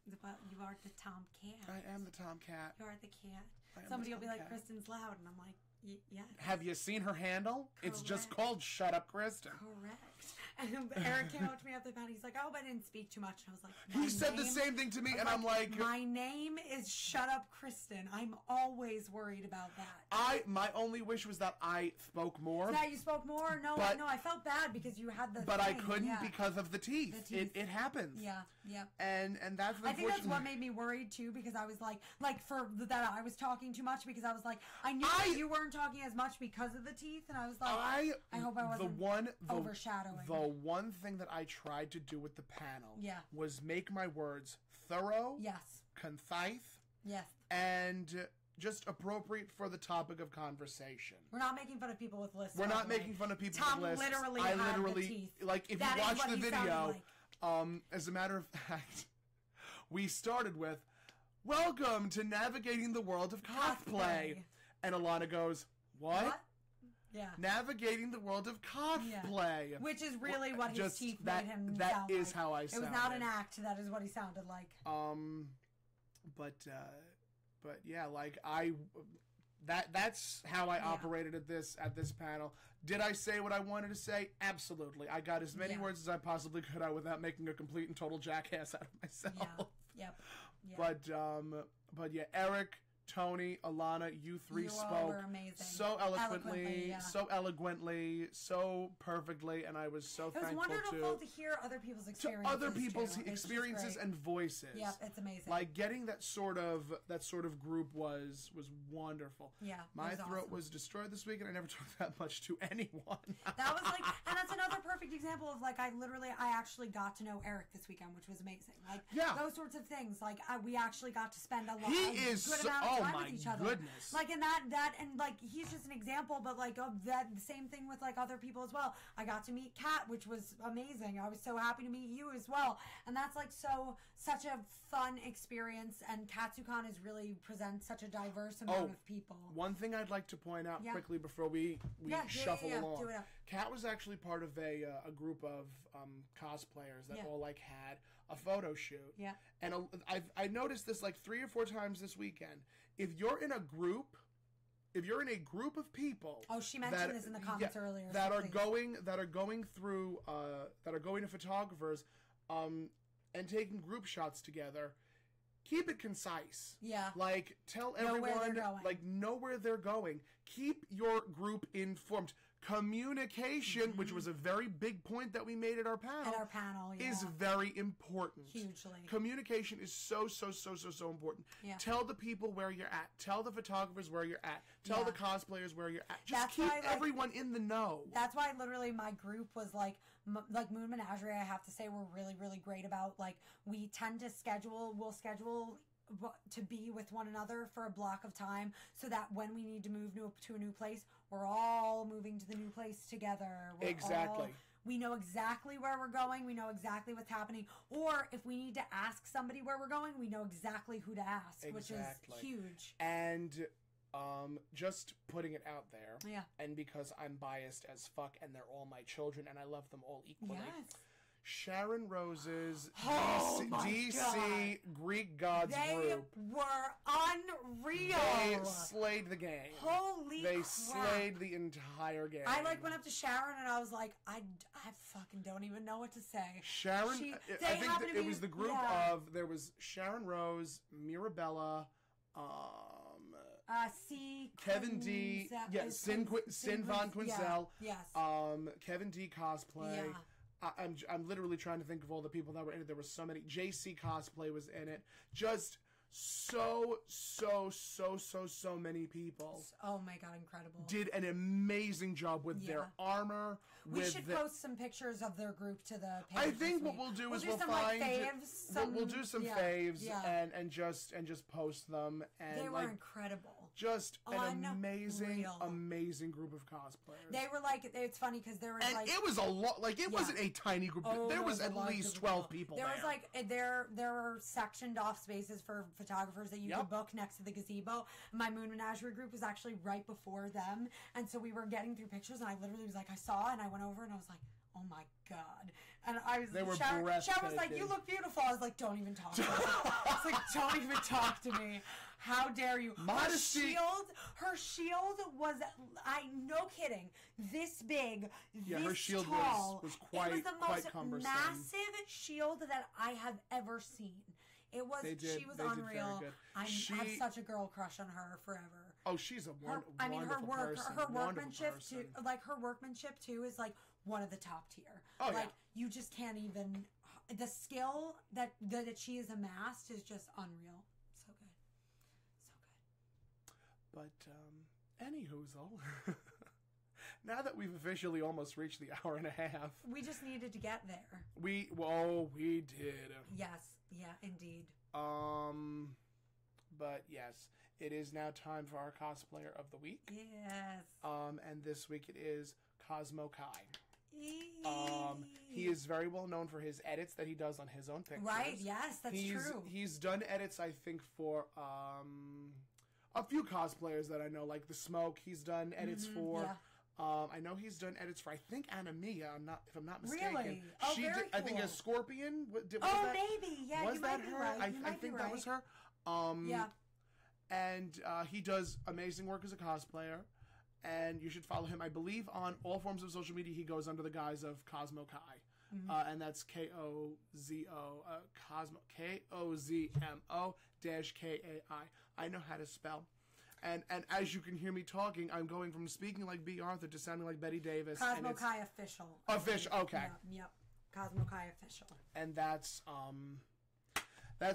You are the Tom Cat. I am the Tom Cat. You are the cat. Somebody will be like, Kristen's loud, and I'm like, Yes. Have you seen her handle? Correct. It's just called Shut Up Kristen. Correct. And Eric came up to me after the panel. He's like, I hope I didn't speak too much. And I was like, He said the same thing to me, and I'm like... My name is Shut Up Kristen. I'm always worried about that. My only wish was that I spoke more. That you spoke more? No, I felt bad because you had the But thing. I couldn't because of the teeth. It happens. Yeah, yeah. And that's the I think that's what made me worried, too, because I was like for that I was talking too much because I was like, I knew that you weren't talking as much because of the teeth, and I was like, I hope I wasn't overshadowing. The one thing that I tried to do with the panel was make my words thorough, concise, and just appropriate for the topic of conversation. We're not making fun of people with lists. We're not making fun of people Tom with lists. Literally I had literally, the teeth. like, if that you watch the video, like. As a matter of fact, we started with, "Welcome to navigating the world of cosplay," and Alana goes, "What?" Yeah. Navigating the world of cosplay. Yeah. Which is really what his teeth made him that sound is like. how I sounded. It was not an act. That is what he sounded like. But yeah, like that's how I operated at this panel. Did I say what I wanted to say? Absolutely. I got as many words as I possibly could out without making a complete and total jackass out of myself. Yeah. Yep. But yeah, Eric, Tony, Alana, you three spoke so eloquently, so eloquently, so perfectly, and I was so thankful to. It was wonderful to hear other people's experiences. To other people's experiences and voices. Yeah, it's amazing. Like getting that sort of group was wonderful. Yeah, my throat was destroyed this week, and I never talked that much to anyone. That was like, and that's another perfect example of like I actually got to know Eric this weekend, which was amazing. Like those sorts of things. Like we actually got to spend a lot. Good amount of time with each other. Goodness. Like and that and like he's just an example, but like of that same thing with like other people as well. I got to meet Kat, which was amazing. I was so happy to meet you as well, and that's like such a fun experience. And Katsucon is really presents such a diverse amount of people. One thing I'd like to point out quickly before we shuffle along. Do it up. Kat was actually part of a group of cosplayers that all like had a photo shoot. Yeah. And I noticed this like 3 or 4 times this weekend. If you're in a group of people, she mentioned this in the comments earlier, that are going to photographers, and taking group shots together. Keep it concise. Yeah. Like tell everyone, know where they're going. Keep your group informed. Communication, which was a very big point that we made at our panel. Is very important. Hugely. Communication is so important. Yeah. Tell the people where you're at. Tell the photographers where you're at. Tell the cosplayers where you're at. Just keep everyone in the know. That's why literally my group was like Moon Menagerie, I have to say, we're really, really great about, like, we tend to we'll schedule to be with one another for a block of time so that when we need to move to a new place, we're all moving to the new place together. We know exactly where we're going. We know exactly what's happening. Or if we need to ask somebody where we're going, we know exactly who to ask, which is huge. And just putting it out there. Yeah. And because I'm biased as fuck and they're all my children and I love them all equally. Yes. Sharon Rose's DC Greek Gods group. They were unreal. They slayed the game. Holy They crap. slayed the entire game. I went up to Sharon and I was like, I fucking don't even know what to say. Sharon, I think it was the group of, there was Sharon Rose, Mirabella, Kevin D, Sin Von Quincel, Kevin D cosplay. Yeah. I'm literally trying to think of all the people that were in it. There were so many. JC cosplay was in it. Just so many people. Oh my god, incredible! Did an amazing job with their armor. We should post some pictures of their group to the page. I think what we'll do is we'll find faves. We'll do some faves and just post them. And they were incredible. Just an amazing group of cosplayers. They were it's funny because there was it was a lot. It wasn't a tiny group. There was at least 12 people. There was there were sectioned off spaces for photographers that you could book next to the gazebo. My Moon Menagerie group was actually right before them, and so we were getting through pictures, and I literally was like, I saw, and I went over, and I was like, oh my God. And they were Sharon was like, breathtaking. you look beautiful. I was like, don't even talk to me. I was like, don't even talk to me. How dare you? Modesty. Her shield was, no kidding, this big, this her shield tall. was quite, it was the quite most cumbersome. massive shield that I have ever seen. It was, she was unreal. I have such a girl crush on her forever. Oh, she's a wonderful person. Her workmanship too, like her workmanship too, is like one of the top tier. Oh, like you just can't even. The skill that she has amassed is just unreal. So good, so good. But anywhoozle, now that we've officially almost reached the hour and a half, we just needed to get there. We did. Yes, yeah, indeed. But yes, it is now time for our cosplayer of the week. Yes. And this week it is KozmoKai. He is very well known for his edits that he does on his own pictures. Right, yes, that's true. He's done edits, I think, for a few cosplayers that I know, like The Smoke. He's done edits for. Yeah. I know he's done edits for, I think, Anamia. If I'm not mistaken. Really? Oh, she very did, cool. I think as Scorpion. Maybe. Yeah, was you that might be her? right. I think that was her. Yeah. And he does amazing work as a cosplayer. And you should follow him. I believe on all forms of social media, he goes under the guise of KozmoKai. And that's KOZO, KOZMO-KAI. I know how to spell. And as you can hear me talking, I'm going from speaking like B. Arthur to sounding like Betty Davis. KozmoKai official. Official, okay. Yep. KozmoKai official. And that's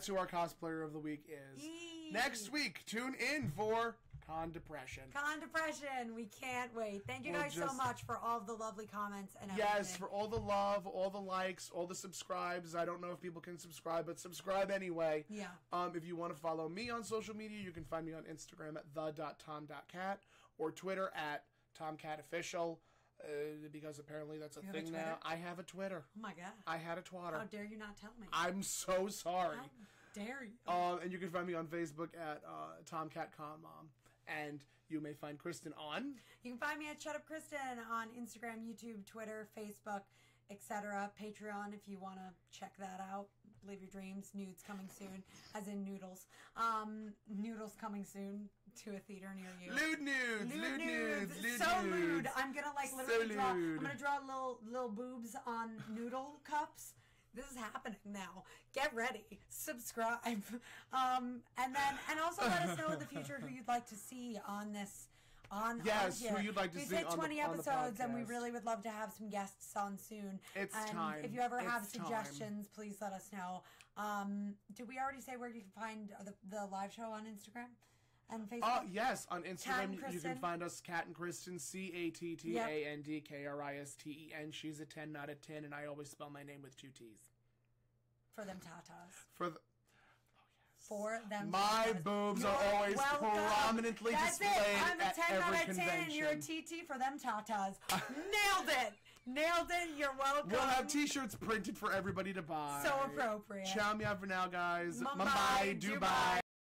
who our cosplayer of the week is. Next week, tune in for Con Depression. Con Depression. We can't wait. Thank you guys so much for all of the lovely comments and everything. Yes, for all the love, all the likes, all the subscribes. I don't know if people can subscribe, but subscribe anyway. Yeah. If you want to follow me on social media, you can find me on Instagram at the.tom.cat or Twitter at tomcatofficial. Because apparently that's a thing now. I have a Twitter. Oh my God. I had a twatter. How dare you not tell me? I'm so sorry. How dare you? And you can find me on Facebook at TomCatConMom. And you may find Kristen on. You can find me at Shut Up Kristen on Instagram, YouTube, Twitter, Facebook, etc. Patreon if you want to check that out. Live your dreams. Nudes coming soon, as in noodles. Noodles coming soon to a theater near you. Lewd nudes. So lewd. I'm gonna literally draw. I'm gonna draw little boobs on noodle cups. This is happening now. Get ready. Subscribe. And also let us know in the future who you'd like to see on this. Who you'd like to see on the podcast. We've hit 20 episodes, and we really would love to have some guests on soon. It's time. If you ever have suggestions, please let us know. Did we already say where you can find the live show on Instagram and Facebook? Yes, on Instagram you can find us, Catt and Kristen, CATTANDKRISTEN. She's a 10, not a 10, and I always spell my name with 2 T's. For them tatas. For them My boobs are always prominently displayed I'm a 10 at out every of 10 convention. and you're a TT for them tatas. Nailed it. Nailed it. You're welcome. We'll have t-shirts printed for everybody to buy. So appropriate. Ciao meow for now, guys. Mumbai, Dubai.